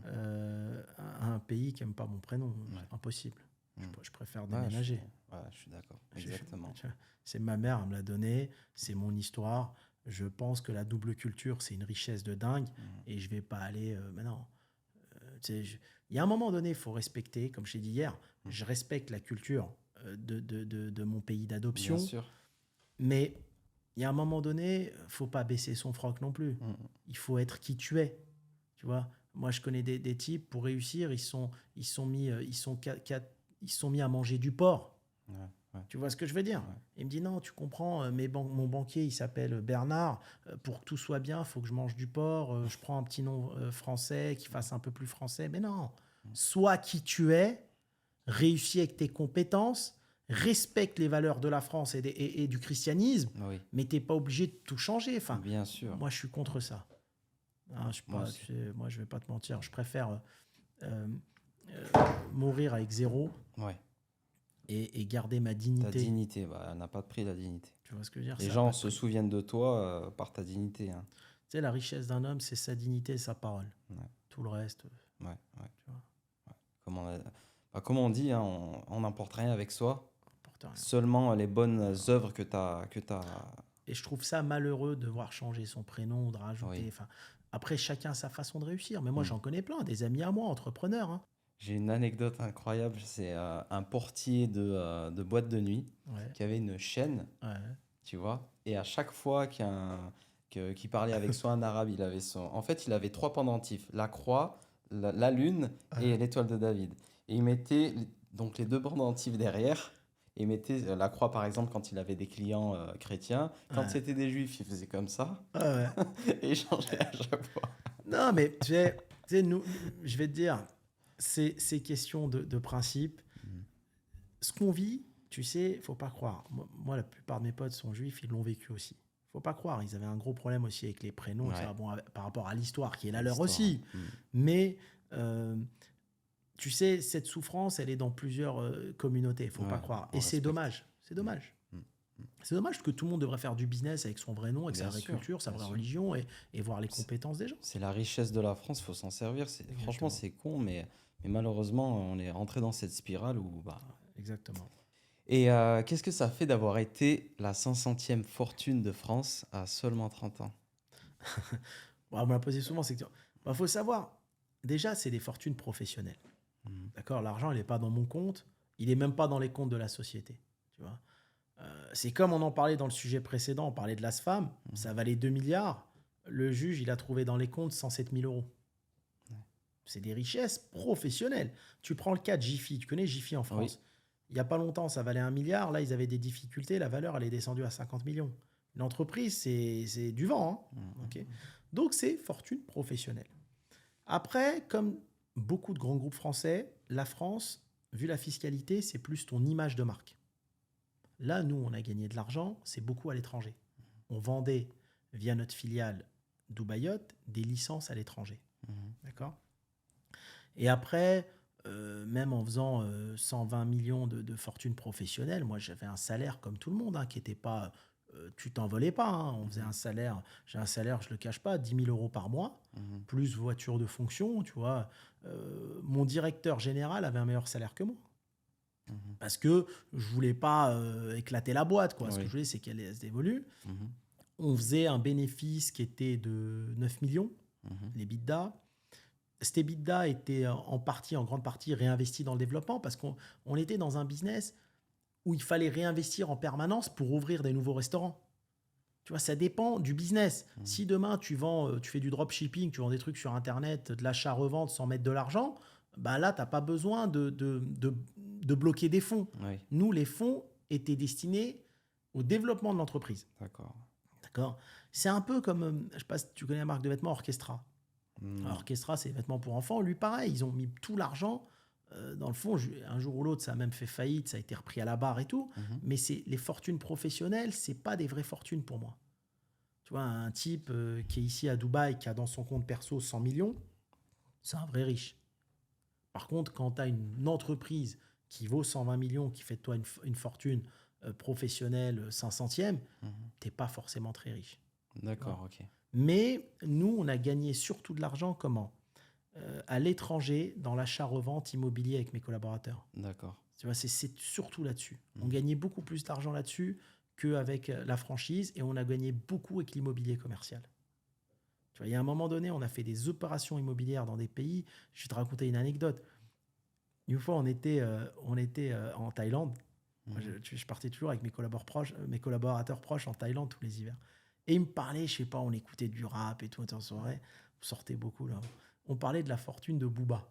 à un pays qui n'aime pas mon prénom. Ouais. C'est impossible. Mm. Je préfère Ouais, déménager. je suis d'accord. Je- Exactement. C'est ma mère, elle me l'a donné, c'est mon histoire. Je pense que la double culture, c'est une richesse de dingue et je vais pas aller. Mais non. Tu sais, il y a un moment donné, il faut respecter, comme je t'ai dit hier, je respecte la culture de mon pays d'adoption, Bien sûr. mais il y a un moment donné, faut pas baisser son froc non plus. Il faut être qui tu es. Tu vois, moi, je connais des types, pour réussir, ils sont mis à manger du porc. Ouais. Tu vois ce que je veux dire? Ouais. Il me dit non, tu comprends, mon banquier, il s'appelle Bernard. Pour que tout soit bien, il faut que je mange du porc. Je prends un petit nom français qui fasse un peu plus français. Mais non, sois qui tu es, réussis avec tes compétences, respecte les valeurs de la France et du christianisme, Oui, mais tu n'es pas obligé de tout changer. Enfin, bien sûr. moi, je suis contre ça. Hein, Moi aussi. moi, je vais pas te mentir. Je préfère mourir avec zéro Ouais. et garder ma Ta dignité. dignité, elle n'a pas de prix, la dignité. Tu vois ce que je veux dire? Les Ça a gens pas de se prix. souviennent de toi par ta dignité. Hein. Tu sais, la richesse d'un homme, c'est sa dignité et sa parole. Ouais. Tout le reste, Ouais. tu vois, Comme on dit, hein, on n'emporte rien avec soi. n'importe rien. Seulement les bonnes œuvres que tu as. Et je trouve ça malheureux de voir changer son prénom ou de rajouter. Oui. Enfin, après, chacun a sa façon de réussir. Mais moi, j'en connais plein, des amis à moi, entrepreneurs. Hein. J'ai une anecdote incroyable. C'est un portier de boîte de nuit Ouais, qui avait une chaîne, ouais. tu vois. Et à chaque fois qu'il parlait avec soit un arabe, il avait en fait, il avait 3 pendentifs, la croix, la lune et l'étoile de David. Et il mettait donc les 2 pendentifs derrière. Et il mettait la croix, par exemple, quand il avait des clients chrétiens. Quand c'était des juifs, il faisait comme ça. Ouais. Et il changeait à chaque fois. Non, mais tu sais, nous, je vais te dire, c'est question de principe. Ce qu'on vit, tu sais, faut pas croire. Moi, la plupart de mes potes sont juifs, ils l'ont vécu aussi. Faut pas croire. Ils avaient un gros problème aussi avec les prénoms, Ouais. etc. Bon, par rapport à l'histoire qui est la leur L'histoire, aussi. Mais tu sais, cette souffrance, elle est dans plusieurs communautés. Faut pas Ouais, croire. on Et c'est respecte. dommage. C'est dommage. C'est dommage parce que tout le monde devrait faire du business avec son vrai nom, avec Bien sa vraie sûr, culture, sa bien vraie sûr. religion et voir les compétences des gens. C'est la richesse de la France, il faut s'en servir. Franchement, c'est con, mais malheureusement, on est rentré dans cette spirale où. Exactement. Et qu'est-ce que ça fait d'avoir été la 500e fortune de France à seulement 30 ans? Bon, on me l'a posé souvent. C'est que, faut savoir, déjà, c'est des fortunes professionnelles. D'accord? L'argent, il n'est pas dans mon compte. Il n'est même pas dans les comptes de la société. Tu vois? C'est comme on en parlait dans le sujet précédent, on parlait de l'ASFAM, ça valait 2 milliards. Le juge, il a trouvé dans les comptes 107 000 euros. C'est des richesses professionnelles. Tu prends le cas de Jiffy. Tu connais Jiffy en France? Oui. Il n'y a pas longtemps, ça valait 1 milliard. Là, ils avaient des difficultés. La valeur, elle est descendue à 50 millions. Une entreprise, c'est du vent. Hein. Ok. Donc, c'est fortune professionnelle. Après, comme beaucoup de grands groupes français, la France, vu la fiscalité, c'est plus ton image de marque. Là, nous, on a gagné de l'argent, c'est beaucoup à l'étranger. On vendait, via notre filiale Dubaïot, des licences à l'étranger. D'accord? Et après, même en faisant 120 millions de fortune professionnelle, moi, j'avais un salaire comme tout le monde, hein, qui n'était pas... tu t'envolais pas. Hein. On faisait un salaire, j'ai un salaire, je ne le cache pas, 10 000 euros par mois, plus voiture de fonction, tu vois. Mon directeur général avait un meilleur salaire que moi. Parce que je voulais pas éclater la boîte, quoi. Ce que je voulais, c'est qu'elle évolue. On faisait un bénéfice qui était de 9 millions. les EBITDA. Cet EBITDA était en grande partie réinvesti dans le développement parce qu'on était dans un business où il fallait réinvestir en permanence pour ouvrir des nouveaux restaurants. Tu vois, ça dépend du business. Si demain tu fais du dropshipping, tu vends des trucs sur Internet, de l'achat-revente sans mettre de l'argent, bah là, tu n'as pas besoin de bloquer des fonds. Oui, Nous, les fonds étaient destinés au développement de l'entreprise. d'accord. D'accord. C'est un peu comme, je ne sais pas si tu connais la marque de vêtements Orchestra. Hmm. Alors, Orchestra, c'est des vêtements pour enfants. Lui, pareil, ils ont mis tout l'argent. Dans le fond, un jour ou l'autre, ça a même fait faillite, ça a été repris à la barre et tout. Mais les fortunes professionnelles, c'est pas des vraies fortunes pour moi. Tu vois, un type qui est ici à Dubaï, qui a dans son compte perso 100 millions, c'est un vrai riche. Par contre, quand tu as une entreprise qui vaut 120 millions, qui fait de toi une fortune professionnelle 500e, tu n'es pas forcément très riche. D'accord, ok. Mais nous, on a gagné surtout de l'argent comment à l'étranger, dans l'achat-revente immobilier avec mes collaborateurs. D'accord. Tu vois, c'est surtout là-dessus. On gagnait beaucoup plus d'argent là-dessus qu'avec la franchise et on a gagné beaucoup avec l'immobilier commercial. Tu vois, il y a un moment donné, on a fait des opérations immobilières dans des pays. Je vais te raconter une anecdote. Une fois, on était en Thaïlande. Moi, je partais toujours avec mes collaborateurs proches en Thaïlande tous les hivers. Et ils me parlaient, je sais pas, on écoutait du rap et tout, en soirée. On sortait beaucoup là. On parlait de la fortune de Booba.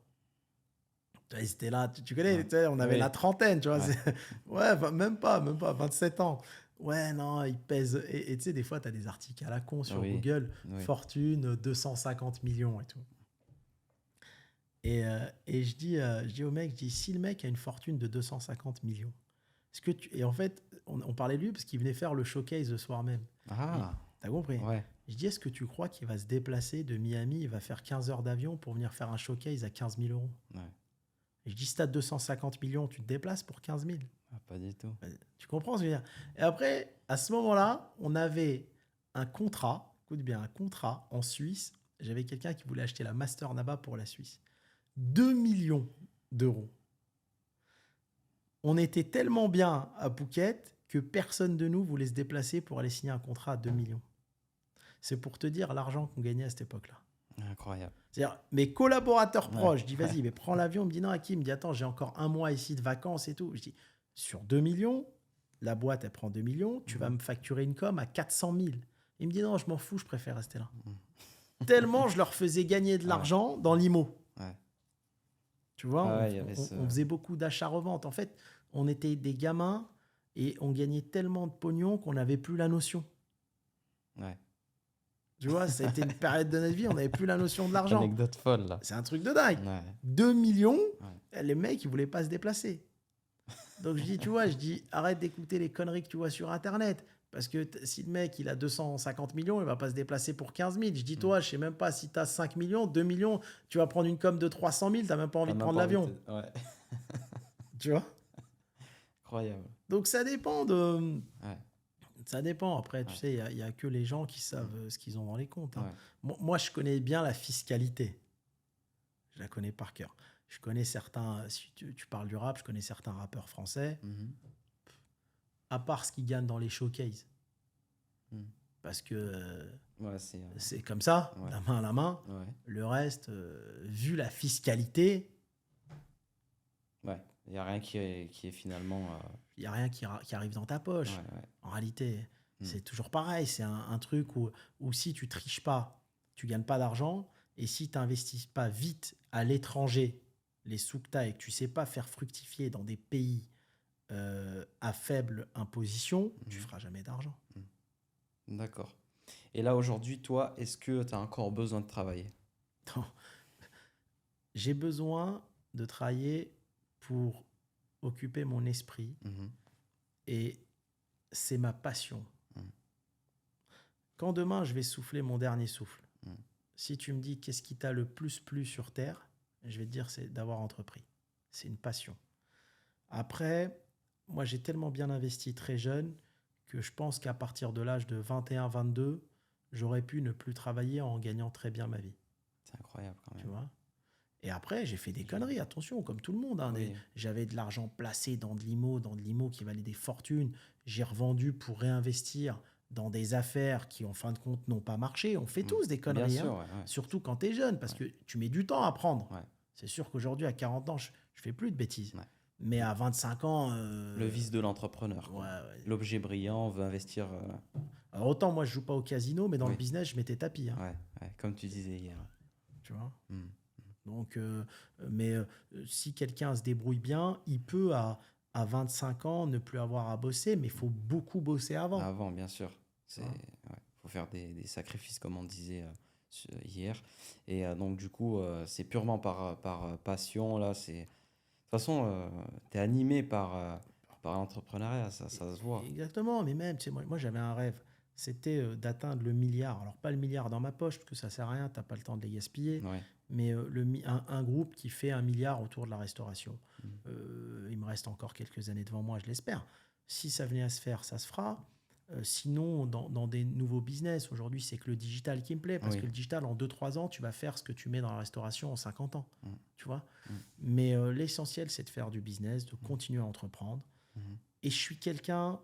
Et c'était là, tu connais, Ouais. tu sais, on avait Oui. la trentaine, tu vois. Ouais. Ouais, même pas, 27 ans. Ouais, non, il pèse. Et tu sais, des fois, tu as des articles à la con sur Oui. Google, Oui. fortune 250 millions et tout. Et je dis au mec, si le mec a une fortune de 250 millions, et en fait, on parlait de lui parce qu'il venait faire le showcase le soir même. Ah, T'as compris? ouais. Je dis, est-ce que tu crois qu'il va se déplacer de Miami, il va faire 15 heures d'avion pour venir faire un showcase à 15 000 euros? Ouais. Et je dis, si t'as 250 millions, tu te déplaces pour 15 000. Ah, pas du tout. Tu comprends ce que je veux dire? Et après, à ce moment-là, on avait un contrat, écoute bien, un contrat en Suisse. J'avais quelqu'un qui voulait acheter la Master Naba pour la Suisse. 2 millions d'euros. On était tellement bien à Phuket que personne de nous voulait se déplacer pour aller signer un contrat à 2 millions. C'est pour te dire l'argent qu'on gagnait à cette époque-là. Incroyable. C'est-à-dire, mes collaborateurs proches, Ouais. je dis, vas-y, mais prends l'avion. Il me dit, non, Hakim, il me dit, attends, j'ai encore un mois ici de vacances et tout. Je dis, sur 2 millions, la boîte, elle prend 2 millions, tu vas me facturer une com à 400 000. Il me dit, non, je m'en fous, je préfère rester là. Tellement je leur faisais gagner de l'argent dans l'IMO. Ouais. Tu vois, Ah ouais, il y avait ce- on faisait beaucoup d'achats-reventes. En fait, on était des gamins et on gagnait tellement de pognon qu'on n'avait plus la notion. Ouais. Tu vois, ça a été une période de notre vie, on n'avait plus la notion de l'argent. Anecdote folle, là. C'est un truc de dingue. Ouais. 2 millions, Ouais. les mecs, ils voulaient pas se déplacer. Donc je dis, arrête d'écouter les conneries que tu vois sur Internet. Parce que si le mec, il a 250 millions, il va pas se déplacer pour 15 000. Je dis, toi, je sais même pas si tu as 5 millions, 2 millions, tu vas prendre une com de 300 000, tu n'as même pas envie T'as de même prendre pas envie l'avion. de- Ouais. Tu vois? Incroyable. Donc ça dépend de... Ouais. Ça dépend. Après, tu Ouais. sais, il y a que les gens qui savent ce qu'ils ont dans les comptes. Hein. Ouais. Moi, je connais bien la fiscalité. Je la connais par cœur. Je connais certains, si tu parles du rap, je connais certains rappeurs français, Mhm. à part ce qu'ils gagnent dans les showcases. Mhm. Parce que Ouais, c'est comme ça, Ouais. la main à la main. Ouais. Le reste, vu la fiscalité, Ouais. Il n'y a rien qui est finalement. il n'y a rien qui arrive dans ta poche. Ouais, ouais. En réalité, Mm. c'est toujours pareil. C'est un truc où si tu triches pas, tu gagnes pas d'argent. Et si tu n'investis pas vite à l'étranger les sous que tu as et que tu sais pas faire fructifier dans des pays à faible imposition, tu feras jamais d'argent. D'accord. Et là, aujourd'hui, toi, est-ce que tu as encore besoin de travailler? Non. J'ai besoin de travailler pour occuper mon esprit Mhm. et c'est ma passion. Mm. Quand demain je vais souffler mon dernier souffle, Mm. si tu me dis qu'est-ce qui t'a le plus plu sur Terre, je vais te dire c'est d'avoir entrepris. C'est une passion. Après, moi j'ai tellement bien investi très jeune que je pense qu'à partir de l'âge de 21-22, j'aurais pu ne plus travailler en gagnant très bien ma vie. C'est incroyable quand Tu même. vois? Et après, j'ai fait des conneries, attention, comme tout le monde. Hein, Oui. j'avais de l'argent placé dans de l'IMO qui valait des fortunes. J'ai revendu pour réinvestir dans des affaires qui, en fin de compte, n'ont pas marché. On fait tous des Bien conneries, sûr, hein, ouais, ouais. surtout quand tu es jeune, parce Ouais. que tu mets du temps à apprendre. Ouais. C'est sûr qu'aujourd'hui, à 40 ans, je fais plus de bêtises. Ouais. Mais à 25 ans, Le vice de l'entrepreneur, ouais, quoi. ouais. L'objet brillant, on veut investir. Alors autant moi, je joue pas au casino, mais dans le Oui. business, je mettais tapis, hein, Ouais, ouais, comme tu disais hier. tu vois. Hmm. Donc, mais si quelqu'un se débrouille bien, il peut à 25 ans ne plus avoir à bosser, mais il faut beaucoup bosser avant. Avant, bien sûr. C'est, Ouais. ouais, faut faire des sacrifices, comme on disait hier. Et donc, du coup, c'est purement par passion. Là, c'est... De toute façon, tu es animé par l'entrepreneuriat, ça se voit. Exactement, mais même, tu sais, moi j'avais un rêve, c'était d'atteindre le milliard. Alors pas le milliard dans ma poche, parce que ça sert à rien, t'as pas le temps de les gaspiller, Ouais. mais un groupe qui fait 1 milliard autour de la restauration. Mm. Il me reste encore quelques années devant moi, je l'espère. Si ça venait à se faire, ça se fera. Sinon, dans des nouveaux business, aujourd'hui, c'est que le digital qui me plaît, parce Oui. que le digital, en 2-3 ans, tu vas faire ce que tu mets dans la restauration en 50 ans. Mm. Tu vois. Mm. Mais l'essentiel, c'est de faire du business, de continuer à entreprendre. Mhm. Et je suis quelqu'un,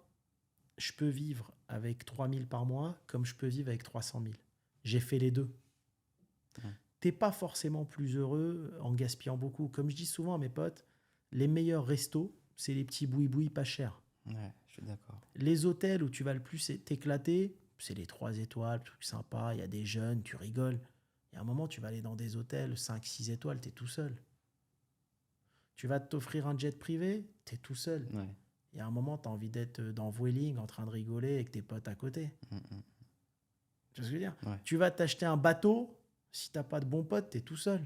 je peux vivre avec 3 000 par mois comme je peux vivre avec 300 000. J'ai fait les deux. Ouais. T'es pas forcément plus heureux en gaspillant beaucoup. Comme je dis souvent à mes potes, les meilleurs restos, c'est les petits boui-boui pas chers. Ouais, je suis d'accord. Les hôtels où tu vas le plus t'éclater, c'est les 3 étoiles, trucs sympas, il y a des jeunes, tu rigoles. Il y a un moment, tu vas aller dans des hôtels 5-6 étoiles, tu es tout seul. Tu vas t'offrir un jet privé, tu es tout seul. Ouais. Il y a un moment, tu as envie d'être dans Vueling en train de rigoler avec tes potes à côté. Mm, Tu vois ce que je veux dire? Ouais. Tu vas t'acheter un bateau, si t'as pas de bons potes, tu es tout seul.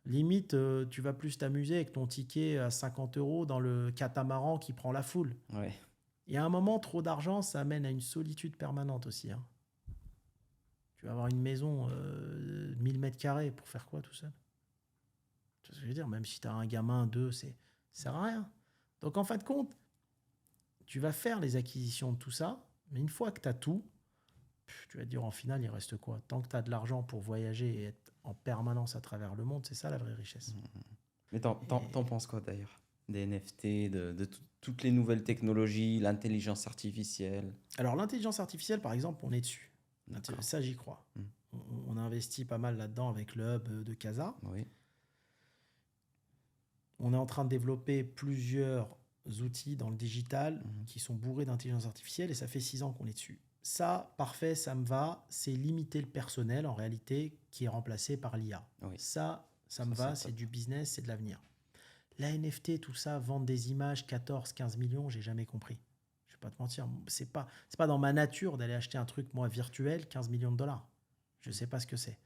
Limite, tu vas plus t'amuser avec ton ticket à 50 € dans le catamaran qui prend la foule. Ouais. Il y a un moment, trop d'argent, ça amène à une solitude permanente aussi, hein. Tu vas avoir une maison 1000 mètres carrés pour faire quoi tout seul? Tu vois ce que je veux dire? Même si tu as un gamin, deux, ça sert à rien. Donc en fin de compte, tu vas faire les acquisitions de tout ça, mais une fois que tu as tout, tu vas te dire en finale, il reste quoi? Tant que tu as de l'argent pour voyager et être en permanence à travers le monde, c'est ça la vraie richesse. Mais t'en penses quoi d'ailleurs? Des NFT, de toutes les nouvelles technologies, l'intelligence artificielle. Alors l'intelligence artificielle, par exemple, on est dessus. D'accord. Ça, j'y crois. Mm. On a investi pas mal là-dedans avec le hub de Casa. Oui. On est en train de développer plusieurs outils dans le digital qui sont bourrés d'intelligence artificielle et ça fait 6 ans qu'on est dessus. Ça, parfait, ça me va. C'est limiter le personnel en réalité qui est remplacé par l'IA. Oui. Ça me Ça, va, c'est c'est top. du business, c'est de l'avenir. La NFT, tout ça, vendre des images, 14-15 millions, j'ai jamais compris. Je vais pas te mentir, c'est pas dans ma nature d'aller acheter un truc, moi, virtuel, 15 millions de dollars. Je sais pas ce que c'est.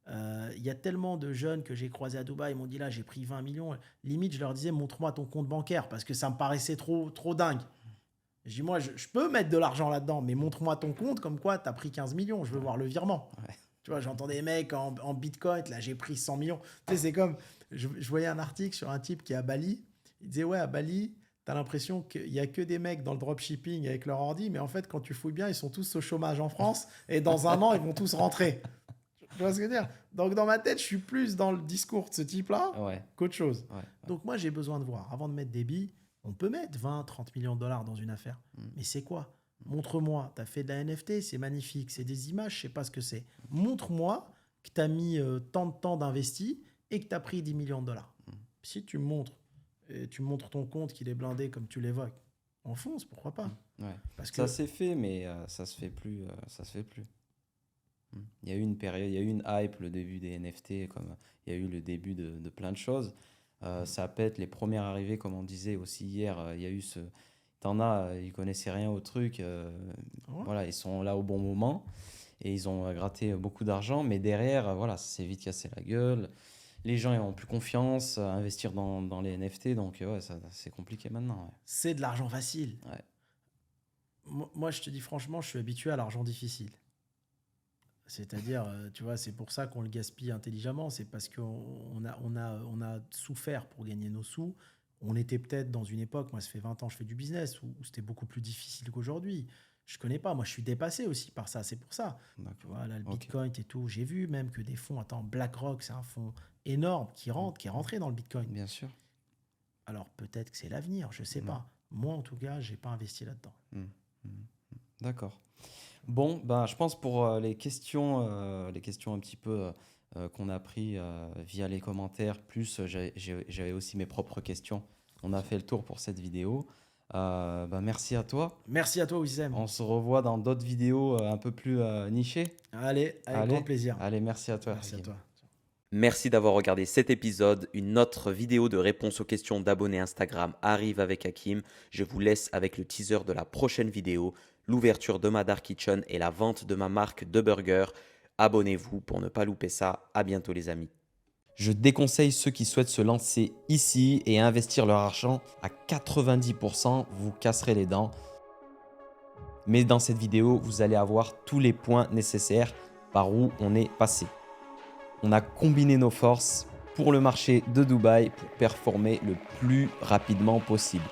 Il y a tellement de jeunes que j'ai croisés à Dubaï, ils m'ont dit là, j'ai pris 20 millions. Limite, je leur disais, montre-moi ton compte bancaire parce que ça me paraissait trop dingue. Je dis, moi, je peux mettre de l'argent là-dedans, mais montre-moi ton compte, comme quoi tu as pris 15 millions. Je veux voir le virement. Ouais. Tu vois, j'entends des mecs en bitcoin, là, j'ai pris 100 millions. Tu sais, c'est comme, je voyais un article sur un type qui est à Bali. Il disait, ouais, à Bali, tu as l'impression qu'il n'y a que des mecs dans le dropshipping avec leur ordi, mais en fait, quand tu fouilles bien, ils sont tous au chômage en France et dans un an, ils vont tous rentrer. Tu vois ce que je veux dire? Donc, dans ma tête, je suis plus dans le discours de ce type-là Ouais. qu'autre chose. Ouais. Donc, moi, j'ai besoin de voir. Avant de mettre des billes, on peut mettre 20-30 millions de dollars dans une affaire. Mais c'est quoi? Montre-moi. Tu as fait de la NFT, c'est magnifique. C'est des images, je sais pas ce que c'est. Montre-moi que tu as mis tant de temps d'investi et que tu as pris 10 millions de dollars. Si tu me montres, et tu me montres ton compte qu'il est blindé comme tu l'évoques, on fonce, pourquoi pas? Ouais. Parce que Ça s'est fait, mais ça se fait plus. Ça se fait plus. Il y a eu une période, il y a eu une hype, le début des NFT, comme il y a eu le début de plein de choses. Ça pète, les premières arrivées, comme on disait aussi hier, il y a eu ce... T'en as, ils connaissaient rien au truc. Ouais. Voilà, ils sont là au bon moment et ils ont gratté beaucoup d'argent, mais derrière, voilà, ça s'est vite cassé la gueule. Les gens n'ont plus confiance à investir dans les NFT, donc ouais, c'est compliqué maintenant. Ouais. c'est de l'argent facile. Ouais. Moi, je te dis franchement, je suis habitué à l'argent difficile. C'est-à-dire, tu vois, c'est pour ça qu'on le gaspille intelligemment. C'est parce qu'on a souffert pour gagner nos sous. On était peut-être dans une époque, moi, ça fait 20 ans que je fais du business, où c'était beaucoup plus difficile qu'aujourd'hui. Je connais pas. Moi, je suis dépassé aussi par ça. C'est pour ça. Tu D'accord. vois, là, le Ok. Bitcoin et tout. J'ai vu même que des fonds, attends, BlackRock, c'est un fonds énorme qui est rentré dans le Bitcoin. Bien sûr. Alors, peut-être que c'est l'avenir, je sais pas. Moi, en tout cas, j'ai pas investi là-dedans. D'accord. Bon, ben, je pense pour les questions un petit peu qu'on a pris via les commentaires, plus j'avais aussi mes propres questions. On a fait le tour pour cette vidéo. Ben, merci à toi. Merci à toi, Wissem. On se revoit dans d'autres vidéos un peu plus nichées. Allez, avec Allez, grand plaisir. allez, merci à toi. Merci à Hakim. toi. Merci d'avoir regardé cet épisode. Une autre vidéo de réponse aux questions d'abonnés Instagram arrive avec Hakim. Je vous laisse avec le teaser de la prochaine vidéo, l'ouverture de ma Dark Kitchen et la vente de ma marque de burgers. Abonnez-vous pour ne pas louper ça. À bientôt les amis. Je déconseille ceux qui souhaitent se lancer ici et investir leur argent à 90%, vous casserez les dents. Mais dans cette vidéo, vous allez avoir tous les points nécessaires par où on est passé. On a combiné nos forces pour le marché de Dubaï pour performer le plus rapidement possible.